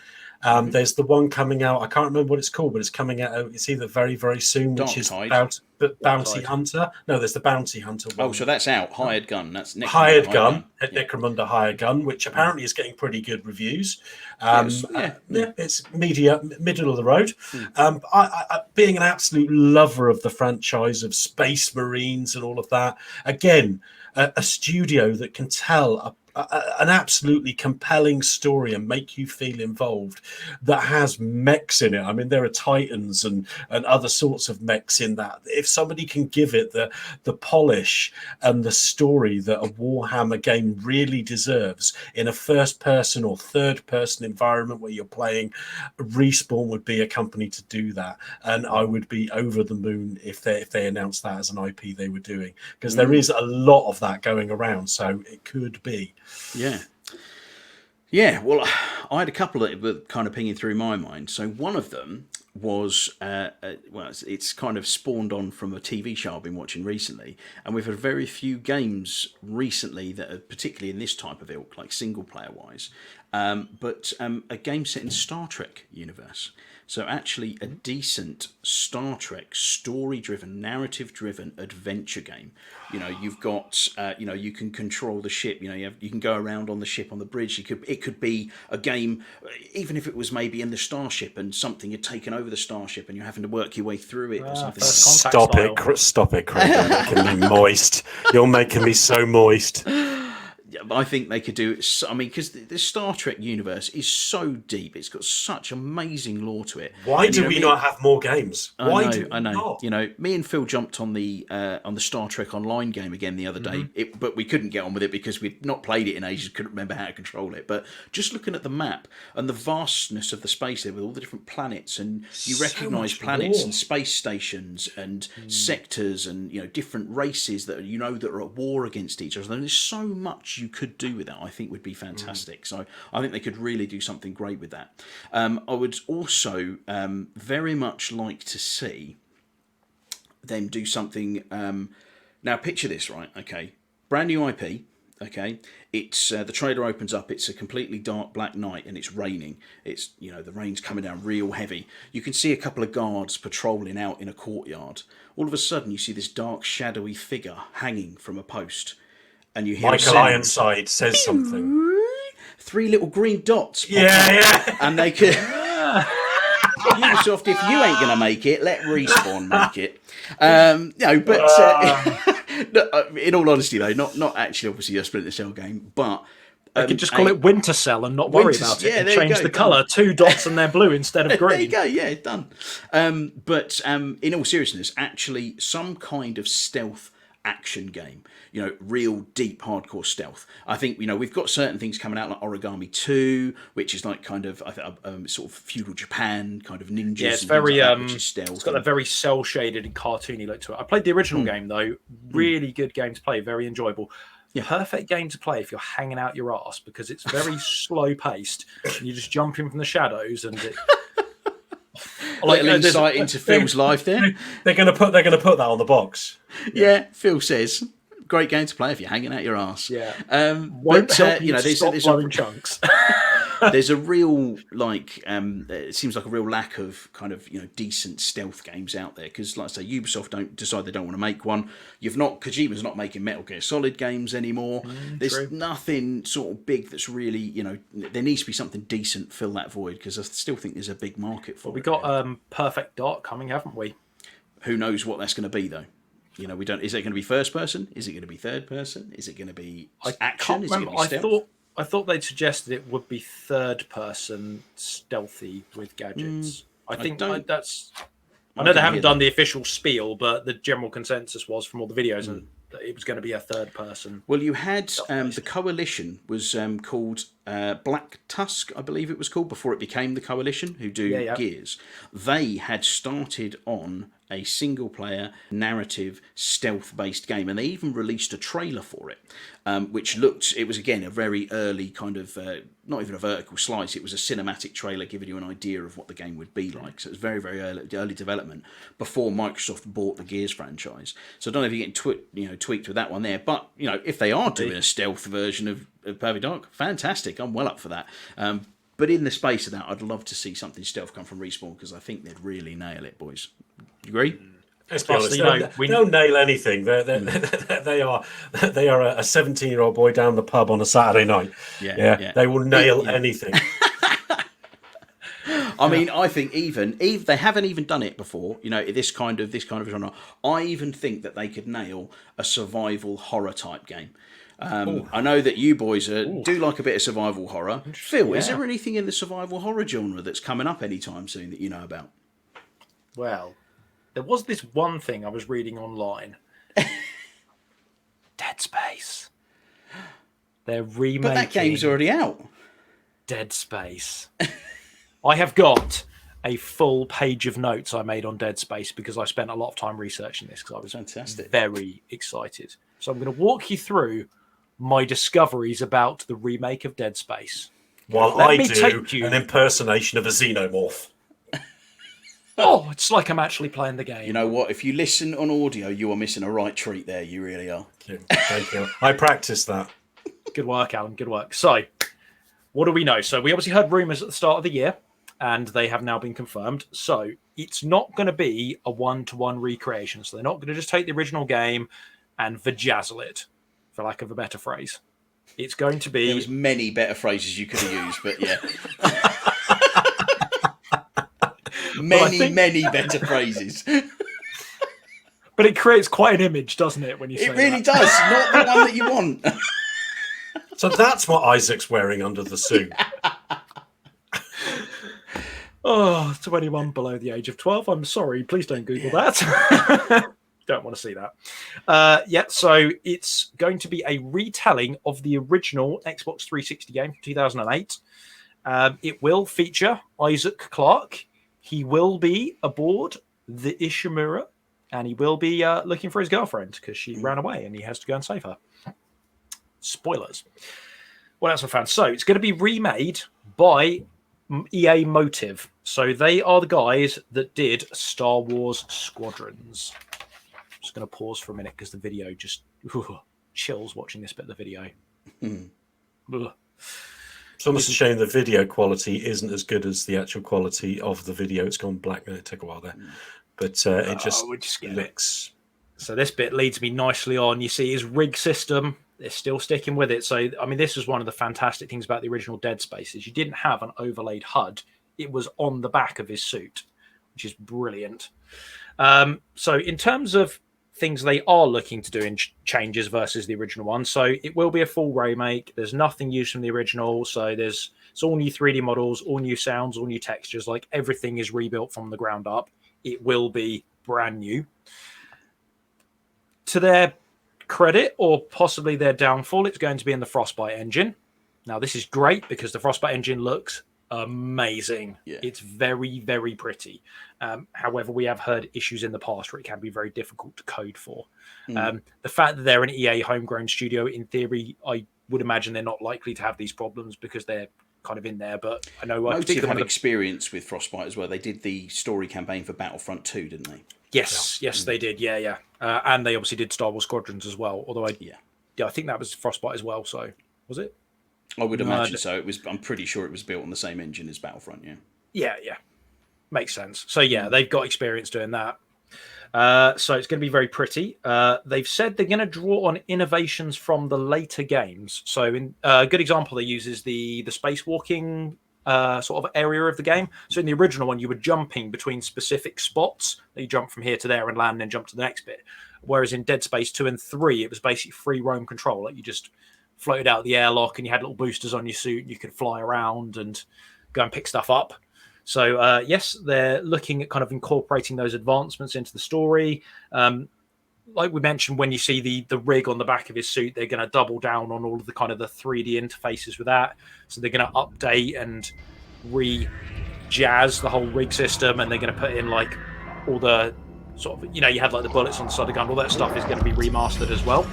There's the one coming out, I can't remember what it's called, but it's coming out, it's either very, very soon, which is Bounty Hunter. No, there's the Bounty Hunter one.
Oh, so that's out. Hired Gun. That's
Hired Gun. Necromunda Hired Gun, which apparently is getting pretty good reviews. It's middle of the road. I, being an absolute lover of the franchise of Space Marines and all of that, again, a studio that can tell an absolutely compelling story and make you feel involved, that has mechs in it. I mean, there are Titans and other sorts of mechs in that. If somebody can give it the polish and the story that a Warhammer game really deserves in a first person or third person environment where you're playing, Respawn would be a company to do that. And I would be over the moon if they announced that as an IP they were doing, because there is a lot of that going around. So it could be.
Yeah. Well, I had a couple that were kind of pinging through my mind. So one of them was, it's kind of spawned on from a TV show I've been watching recently, and we've had very few games recently that are particularly in this type of ilk, like single player wise, but a game set in Star Trek universe. So actually a decent Star Trek story-driven, narrative-driven adventure game. You know, you've got, you can control the ship. You know, you can go around on the ship on the bridge. It could be a game, even if it was maybe in the starship and something had taken over the starship and you're having to work your way through it or something.
Stop it, Craig. You're making me moist. You're making me so moist.
I think they could do it. I mean, because the Star Trek universe is so deep; it's got such amazing lore to it.
Why do we not have more games? Why do we
know.
not?
You know, me and Phil jumped on the Star Trek Online game again the other day, but we couldn't get on with it because we'd not played it in ages. Couldn't remember how to control it. But just looking at the map and the vastness of the space there, with all the different planets, and you recognise planets
more.
and space stations and sectors and different races that that are at war against each other. And there's so much you could do with that. I think would be fantastic. So I think they could really do something great with that. I would also very much like to see them do something. Now picture this, right? Okay, brand new IP. Okay, it's the trailer opens up. It's a completely dark black night and it's raining. It's the rain's coming down real heavy. You can see a couple of guards patrolling out in a courtyard. All of a sudden, you see this dark, shadowy figure hanging from a post. And you hear
Michael Ironside says something.
3 little green dots.
Yeah.
And they could. Ubisoft, if you ain't going to make it, let Respawn make it. In all honesty, though, not actually obviously a Splinter Cell game, but.
They could just call it Winter Cell and not worry about it.
Yeah,
and change the colour, 2 dots and they're blue instead of green.
There you go, yeah, done. But in all seriousness, actually some kind of stealth action game, real deep hardcore stealth. I think we've got certain things coming out like Origami 2, which is like kind of sort of feudal Japan kind of ninjas.
Yeah, it's very
which is stealth.
It's got a very cell shaded and cartoony look to it. I played the original game though, really good game to play, very enjoyable. Yeah. Perfect game to play if you're hanging out your arse because it's very slow paced and you just jump in from the shadows and it.
Like insight into Phil's life there.
They're gonna put that on the box.
Yeah, Phil says, great game to play if you're hanging out your arse.
Yeah.
But
there's blowing chunks.
There's a real it seems like a real lack of kind of decent stealth games out there because, like I say, Ubisoft decide they don't want to make one. Kojima's not making Metal Gear Solid games anymore. There's nothing sort of big that's really there needs to be something decent fill that void because I still think there's a big market for it.
We got Perfect Dark coming, haven't we?
Who knows what that's going to be though? We don't. Is it going to be first person? Is it going to be third person? Is it going to be action? Is it going to be stealth?
I thought they'd suggested it would be third person stealthy with gadgets. I know they haven't done the official spiel, but the general consensus was from all the videos that it was going to be a third person.
Well, you had the Coalition was called Black Tusk, I believe it was called, before it became the Coalition, who do Gears. They had started on a single-player, narrative, stealth-based game, and they even released a trailer for it, which it was, again, a very early kind of, not even a vertical slice, it was a cinematic trailer giving you an idea of what the game would be like. So it was very, very early development before Microsoft bought the Gears franchise. So I don't know if you're getting tweaked with that one there, but, if they are doing a stealth version of Perfect Dark, fantastic, I'm well up for that. But in the space of that, I'd love to see something stealth come from Respawn because I think they'd really nail it, boys. You agree?
Let's be honest, they'll nail anything. They are a 17-year-old boy down the pub on a Saturday night. Yeah. They will nail anything.
I mean, I think even they haven't even done it before. This kind of genre. I even think that they could nail a survival horror type game. I know that you boys do like a bit of survival horror. Phil, is there anything in the survival horror genre that's coming up anytime soon that you know about?
Well, there was this one thing I was reading online. Dead Space. They're remaking...
But that game's already out.
Dead Space. I have got a full page of notes I made on Dead Space because I spent a lot of time researching this because I was very excited. So I'm going to walk you through my discoveries about the remake of Dead Space.
While I do an impersonation of a xenomorph.
Oh, it's like I'm actually playing the game.
You know what? If you listen on audio, you are missing a right treat there. You really are.
Thank you. I practiced that.
Good work, Alan. Good work. So, what do we know? So, we obviously heard rumours at the start of the year and they have now been confirmed. So it's not going to be a one-to-one recreation. So they're not going to just take the original game and vajazzle it, for lack of a better phrase. It's going to be...
There was many better phrases you could have used, but yeah. Many better phrases.
But it creates quite an image, doesn't it, when you say
It really
that?
does. Not the one that you want.
So that's what Isaac's wearing under the suit.
Oh, to anyone below the age of 12, I'm sorry. Please don't Google that. Don't want to see that. So it's going to be a retelling of the original Xbox 360 game from 2008. It will feature Isaac Clarke. He will be aboard the Ishimura, and he will be looking for his girlfriend because she ran away and he has to go and save her. Spoilers. What else I found? So it's going to be remade by EA Motive. So they are the guys that did Star Wars Squadrons. I'm just going to pause for a minute because the video just chills watching this bit of the video.
It's almost a shame the video quality isn't as good as the actual quality of the video. It's gone black and it took a while there. But it just looks...
So this bit leads me nicely on. You see his rig system. They're still sticking with it. So, I mean, this was one of the fantastic things about the original Dead Space is you didn't have an overlaid HUD. It was on the back of his suit, which is brilliant. So in terms of things they are looking to do in changes versus the original one, so it will be a full remake. There's nothing used from the original. So it's all new 3D models, all new sounds, all new textures. Like everything is rebuilt from the ground up. It will be brand new. To their credit, or possibly their downfall, it's going to be in the Frostbite engine. Now, this is great because the Frostbite engine looks amazing. Yeah. It's very, very pretty. However, we have heard issues in the past where it can be very difficult to code for. The fact that they're an EA homegrown studio, in theory, I would imagine they're not likely to have these problems because they're kind of in there. But I know
Motive have experience with Frostbite as well. They did the story campaign for Battlefront 2, didn't they?
Yes, they did. Yeah. And they obviously did Star Wars Squadrons as well. Although I think that was Frostbite as well. So was it?
I would imagine so. It was. I'm pretty sure it was built on the same engine as Battlefront.
Yeah. Makes sense. So yeah, they've got experience doing that. So it's going to be very pretty. They've said they're going to draw on innovations from the later games. So in a good example they use is the spacewalking sort of area of the game. So in the original one, you were jumping between specific spots. You jump from here to there and land and then jump to the next bit. Whereas in Dead Space 2 and 3, it was basically free roam control. Like you just floated out the airlock and you had little boosters on your suit and you could fly around and go and pick stuff up. So yes, they're looking at kind of incorporating those advancements into the story. Like we mentioned, when you see the rig on the back of his suit, they're going to double down on all of the kind of the 3D interfaces with that. So they're going to update and re-jazz the whole rig system, and they're going to put in like all the sort of, you had like the bullets on the side of the gun. All that stuff is going to be remastered as well.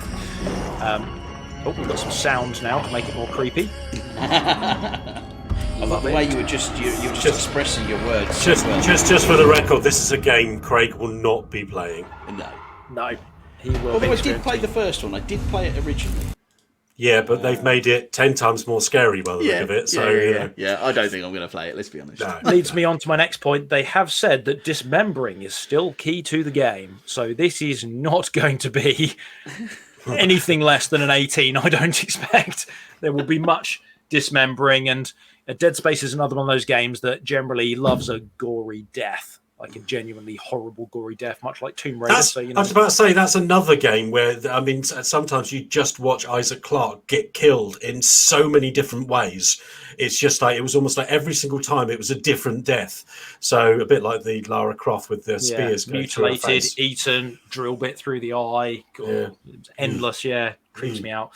We've got some sounds now to make it more creepy.
I love the way you were just expressing your words.
Just for the record, this is a game Craig will not be playing.
No, he will.
Although I did play the first one. I did play it originally.
Yeah, but they've made it 10 times more scary by the look of it. So
yeah, I don't think I'm going to play it. Let's be honest.
No.
Leads me on to my next point. They have said that dismembering is still key to the game. So this is not going to be anything less than an 18. I don't expect there will be much dismembering, and Dead Space is another one of those games that generally loves a gory death, like a genuinely horrible gory death, much like Tomb Raider.
I was about to say, that's another game where, I mean, sometimes you just watch Isaac Clarke get killed in so many different ways. It's just like, it was almost like every single time it was a different death. So a bit like the Lara Croft with the spears.
Mutilated, eaten, drill bit through the eye. God, endless, creeps me out.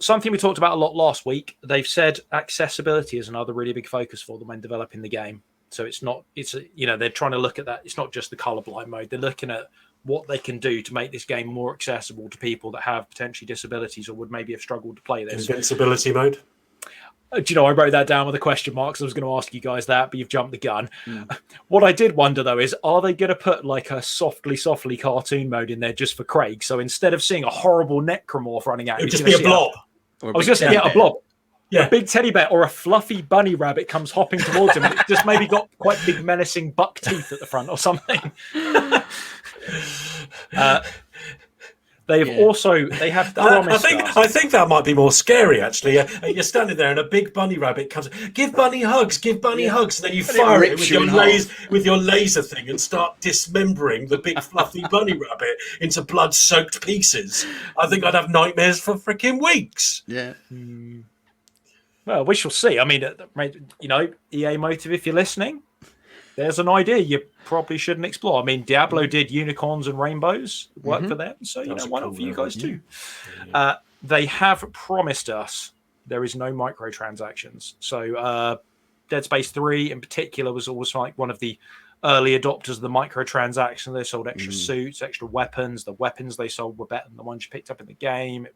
Something we talked about a lot last week, they've said accessibility is another really big focus for them when developing the game. So they're trying to look at that. It's not just the colorblind mode. They're looking at what they can do to make this game more accessible to people that have potentially disabilities or would maybe have struggled to play this.
Invincibility mode?
Do you know, I wrote that down with a question mark, so I was going to ask you guys that, but you've jumped the gun. What I did wonder, though, is are they going to put like a softly cartoon mode in there just for Craig? So instead of seeing a horrible necromorph running at
it would just be a blob.
I was going to say, a blob. a big teddy bear or a fluffy bunny rabbit comes hopping towards him. It's just maybe got quite big menacing buck teeth at the front or something. They have promised
I think that might be more scary, actually. You're standing there and a big bunny rabbit comes, give bunny hugs, and then you fire it with your laser thing and start dismembering the big fluffy bunny rabbit into blood-soaked pieces. I think I'd have nightmares for freaking weeks.
Yeah.
Well, we shall see. I mean, EA Motive, if you're listening, there's an idea you probably shouldn't explore. I mean, Diablo did unicorns and rainbows work for them, so why not for you guys too? They have promised us there is no microtransactions. So Dead Space 3 in particular was always like one of the early adopters of the microtransactions. They sold extra suits, extra weapons. The weapons they sold were better than the ones you picked up in the game.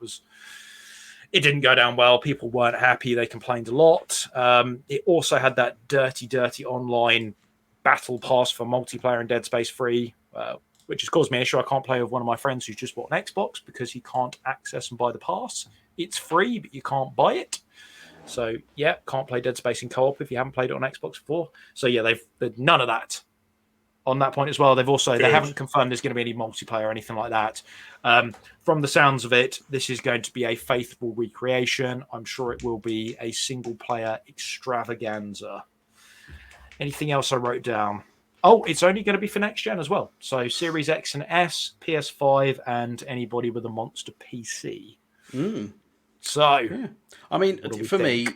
It didn't go down well. People weren't happy. They complained a lot. It also had that dirty online battle pass for multiplayer in Dead Space 3, which has caused me an issue. I can't play with one of my friends who's just bought an Xbox because he can't access and buy the pass. It's free, but you can't buy it. So, can't play Dead Space in co-op if you haven't played it on Xbox before. So, they've none of that on that point as well. They haven't confirmed there's going to be any multiplayer or anything like that. From the sounds of it, this is going to be a faithful recreation. I'm sure it will be a single-player extravaganza. Anything else I wrote down? Oh, it's only going to be for next gen as well. So Series X and S, PS5, and anybody with a monster PC. So,
I mean, for me,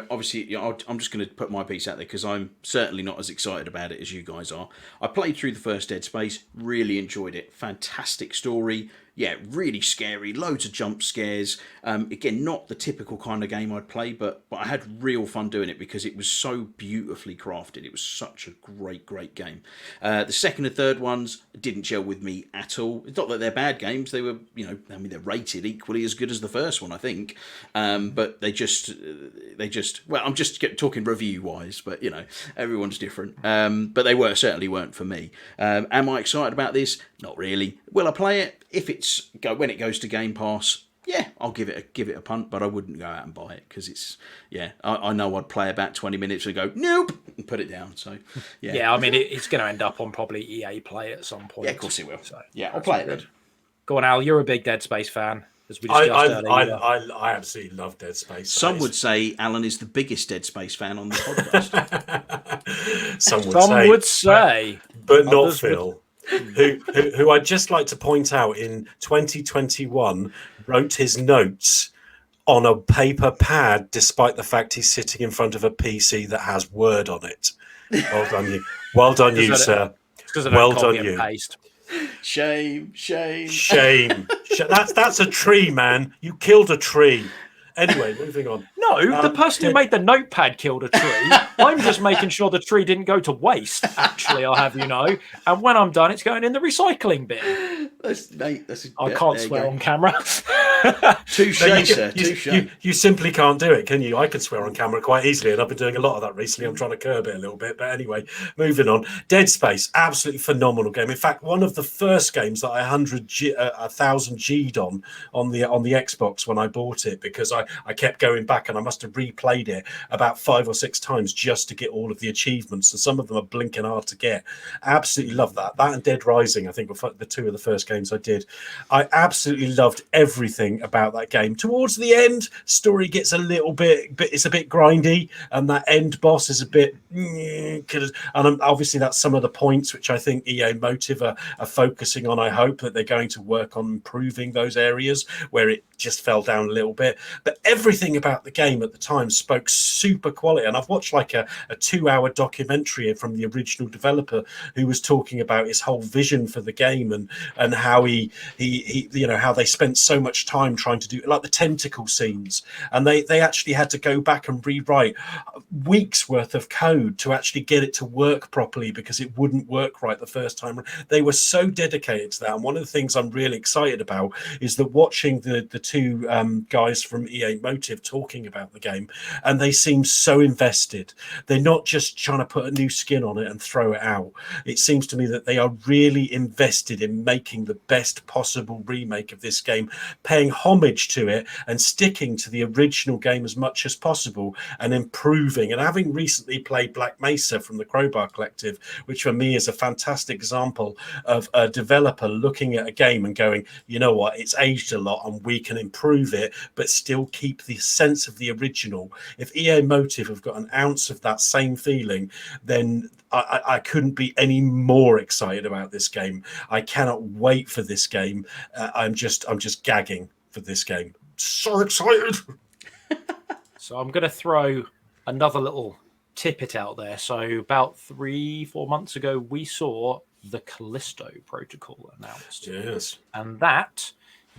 obviously, I'm just going to put my piece out there because I'm certainly not as excited about it as you guys are. I played through the first Dead Space, really enjoyed it. Fantastic story. Yeah, really scary. Loads of jump scares. Again, not the typical kind of game I'd play, but I had real fun doing it because it was so beautifully crafted. It was such a great game. The second and third ones didn't gel with me at all. It's not that they're bad games. They were, they're rated equally as good as the first one, I think. But they just, well, I'm just talking review-wise, but, everyone's different. But they certainly weren't for me. Am I excited about this? Not really. Will I play it? If when it goes to Game Pass, I'll give it a punt, but I wouldn't go out and buy it because I know I'd play about 20 minutes and go nope and put it down. So
I mean it's going to end up on probably EA Play at some point.
Yeah, of course it will. So I'll play it then.
Go on, Al. You're a big Dead Space fan, as we discussed earlier.
I absolutely love Dead Space.
Some would say Alan is the biggest Dead Space fan on the podcast.
Some
would say,
but not Phil. Who I'd just like to point out in 2021 wrote his notes on a paper pad despite the fact he's sitting in front of a PC that has Word on it. Well done you. Well done you, sir. Well done you.
Shame.
That's a tree, man. You killed a tree. Anyway, moving on.
No, the person who made the notepad killed a tree. I'm just making sure the tree didn't go to waste, actually, I'll have you know. And when I'm done, it's going in the recycling bin. I can't swear on camera.
Touche, sir. Touche.
You simply can't do it, can you? I can swear on camera quite easily, and I've been doing a lot of that recently. I'm trying to curb it a little bit. But anyway, moving on. Dead Space, absolutely phenomenal game. In fact, one of the first games that I 1,000 G'd on the Xbox when I bought it, because I kept going back and I must have replayed it about 5 or 6 times just to get all of the achievements, and some of them are blinking hard to get. Absolutely love that. That and Dead Rising, I think, were the two of the first games I did. I absolutely loved everything about that game. Towards the end, story gets a little bit it's a bit grindy, and that end boss is a bit and obviously that's some of the points which I think EA Motive are focusing on. I hope that they're going to work on improving those areas where it just fell down a little bit. But everything about the game at the time spoke super quality, and I've watched like a 2-hour documentary from the original developer who was talking about his whole vision for the game and how he how they spent so much time trying to do like the tentacle scenes, and they actually had to go back and rewrite weeks worth of code to actually get it to work properly because it wouldn't work right the first time. They were so dedicated to that, and one of the things I'm really excited about is that watching the two guys from EA Motive talking talking about the game, and they seem so invested. They're not just trying to put a new skin on it and throw it out. It seems to me that they are really invested in making the best possible remake of this game, paying homage to it and sticking to the original game as much as possible and improving. And having recently played Black Mesa from the Crowbar Collective, which for me is a fantastic example of a developer looking at a game and going, you know what, it's aged a lot and we can improve it but still keep the sense of the original. If EA Motive have got an ounce of that same feeling, then I couldn't be any more excited about this game. I cannot wait for this game. I'm just gagging for this game. So excited.
So I'm going to throw another little tippet out there. So about 3-4 months ago, we saw the Callisto Protocol announced.
Yes.
And that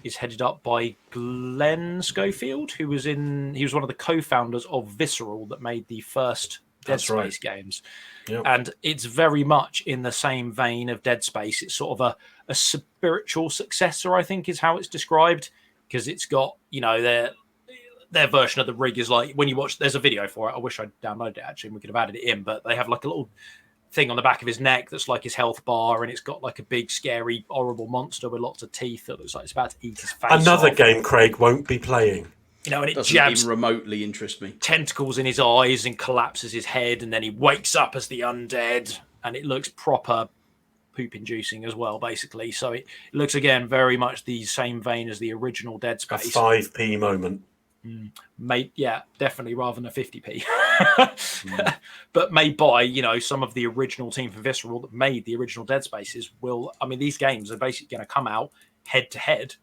is headed up by Glenn Schofield, he was one of the co-founders of Visceral that made the first Dead Space games.
Yep.
And it's very much in the same vein of Dead Space. It's sort of a spiritual successor, I think, is how it's described, because it's got, their version of the rig is like, when you watch, there's a video for it. I wish I'd downloaded it actually, and we could have added it in, but they have like a little thing on the back of his neck that's like his health bar, and it's got like a big, scary, horrible monster with lots of teeth that looks like it's about to eat his face
Another
off.
Game Craig won't be playing.
And it doesn't even remotely interest me.
Tentacles in his eyes and collapses his head, and then he wakes up as the undead, and it looks proper poop-inducing as well, basically. So it looks, again, very much the same vein as the original Dead Space.
A 5p moment.
Yeah, definitely, rather than a 50p. But made by, some of the original team from Visceral that made the original Dead Spaces. These games are basically going to come out head-to-head.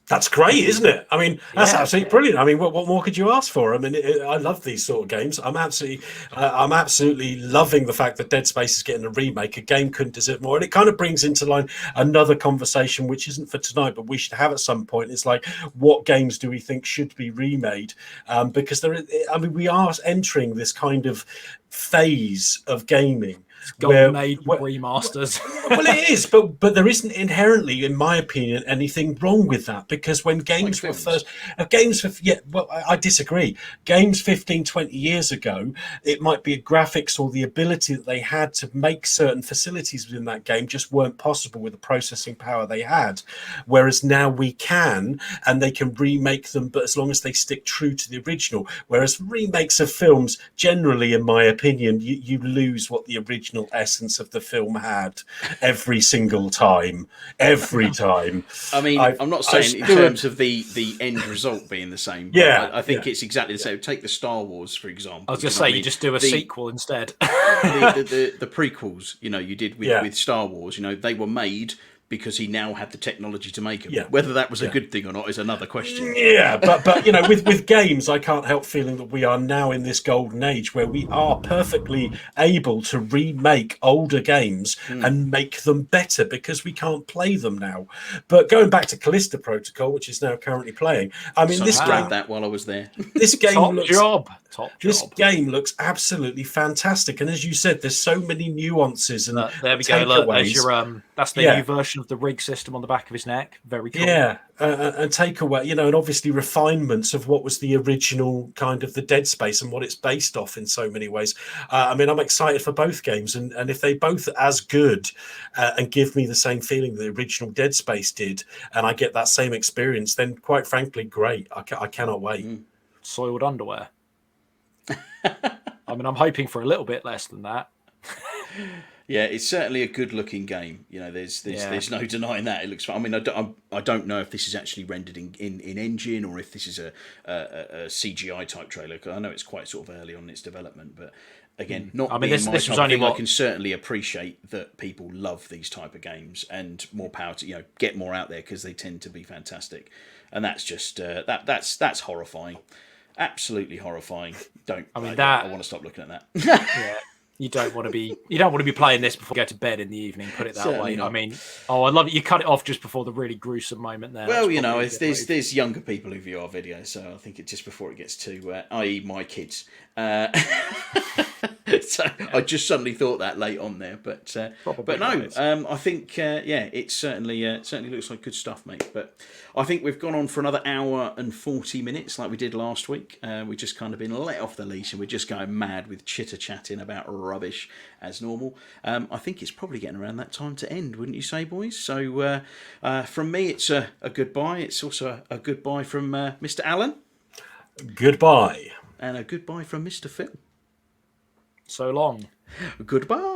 That's great, isn't it? That's absolutely brilliant. What more could you ask for? I love these sort of games. I'm absolutely loving the fact that Dead Space is getting a remake. A game couldn't deserve more. And it kind of brings into line another conversation, which isn't for tonight, but we should have at some point. It's like, what games do we think should be remade? Because we are entering this kind of phase of gaming.
Made remasters.
Well, it is, but there isn't inherently, in my opinion, anything wrong with that, because when games were first, I disagree. Games 15, 20 years ago, it might be a graphics or the ability that they had to make certain facilities within that game just weren't possible with the processing power they had. Whereas now we can, and they can remake them, but as long as they stick true to the original. Whereas remakes of films, generally, in my opinion, you lose what the original essence of the film had every single time. Every time.
I'm not saying in terms of the end result being the same.
Yeah,
I think it's exactly the same. Take the Star Wars, for example.
I was going to say, you just do a sequel instead.
the prequels, you did with Star Wars, they were made because he now had the technology to make them.
Yeah.
Whether that was a good thing or not is another question.
Yeah, but with games, I can't help feeling that we are now in this golden age where we are perfectly able to remake older games and make them better because we can't play them now. But going back to Callisto Protocol, which is now currently playing, this game
that while I was there.
This game
Top
This
job.
game looks absolutely fantastic, and as you said, there's so many nuances and
there we go. Look, there's your that's the new version of the rig system on the back of his neck. Very cool.
Yeah, and take away, and obviously refinements of what was the original kind of the Dead Space and what it's based off in so many ways. I'm excited for both games, and if they both are as good and give me the same feeling the original Dead Space did, and I get that same experience, then quite frankly, great. I cannot wait.
Soiled underwear. I'm hoping for a little bit less than that.
Yeah, it's certainly a good-looking game. There's no denying that. It looks fun. I don't know if this is actually rendered in engine or if this is a CGI type trailer. Cause I know it's quite sort of early on in its development, but again, this was only I can certainly appreciate that people love these type of games, and more power to get more out there because they tend to be fantastic, and that's just that's horrifying. Absolutely horrifying. I want to stop looking at that.
Yeah, you don't want to be playing this before you go to bed in the evening. Put it that way.
Not.
I love it. You cut it off just before the really gruesome moment there.
Well, there's younger people who view our videos, so I think it's just before it gets to, i.e., my kids. So I just suddenly thought that late on there, but
Probably
no,
not.
I think it certainly looks like good stuff, mate. But I think we've gone on for another hour and 40 minutes, like we did last week. We've just kind of been let off the leash, and we're just going mad with chitter chatting about rubbish as normal. I think it's probably getting around that time to end, wouldn't you say, boys? So from me, it's a goodbye. It's also a goodbye from Mr. Allen,
Goodbye.
and a goodbye from Mr. Phil.
So long.
Goodbye.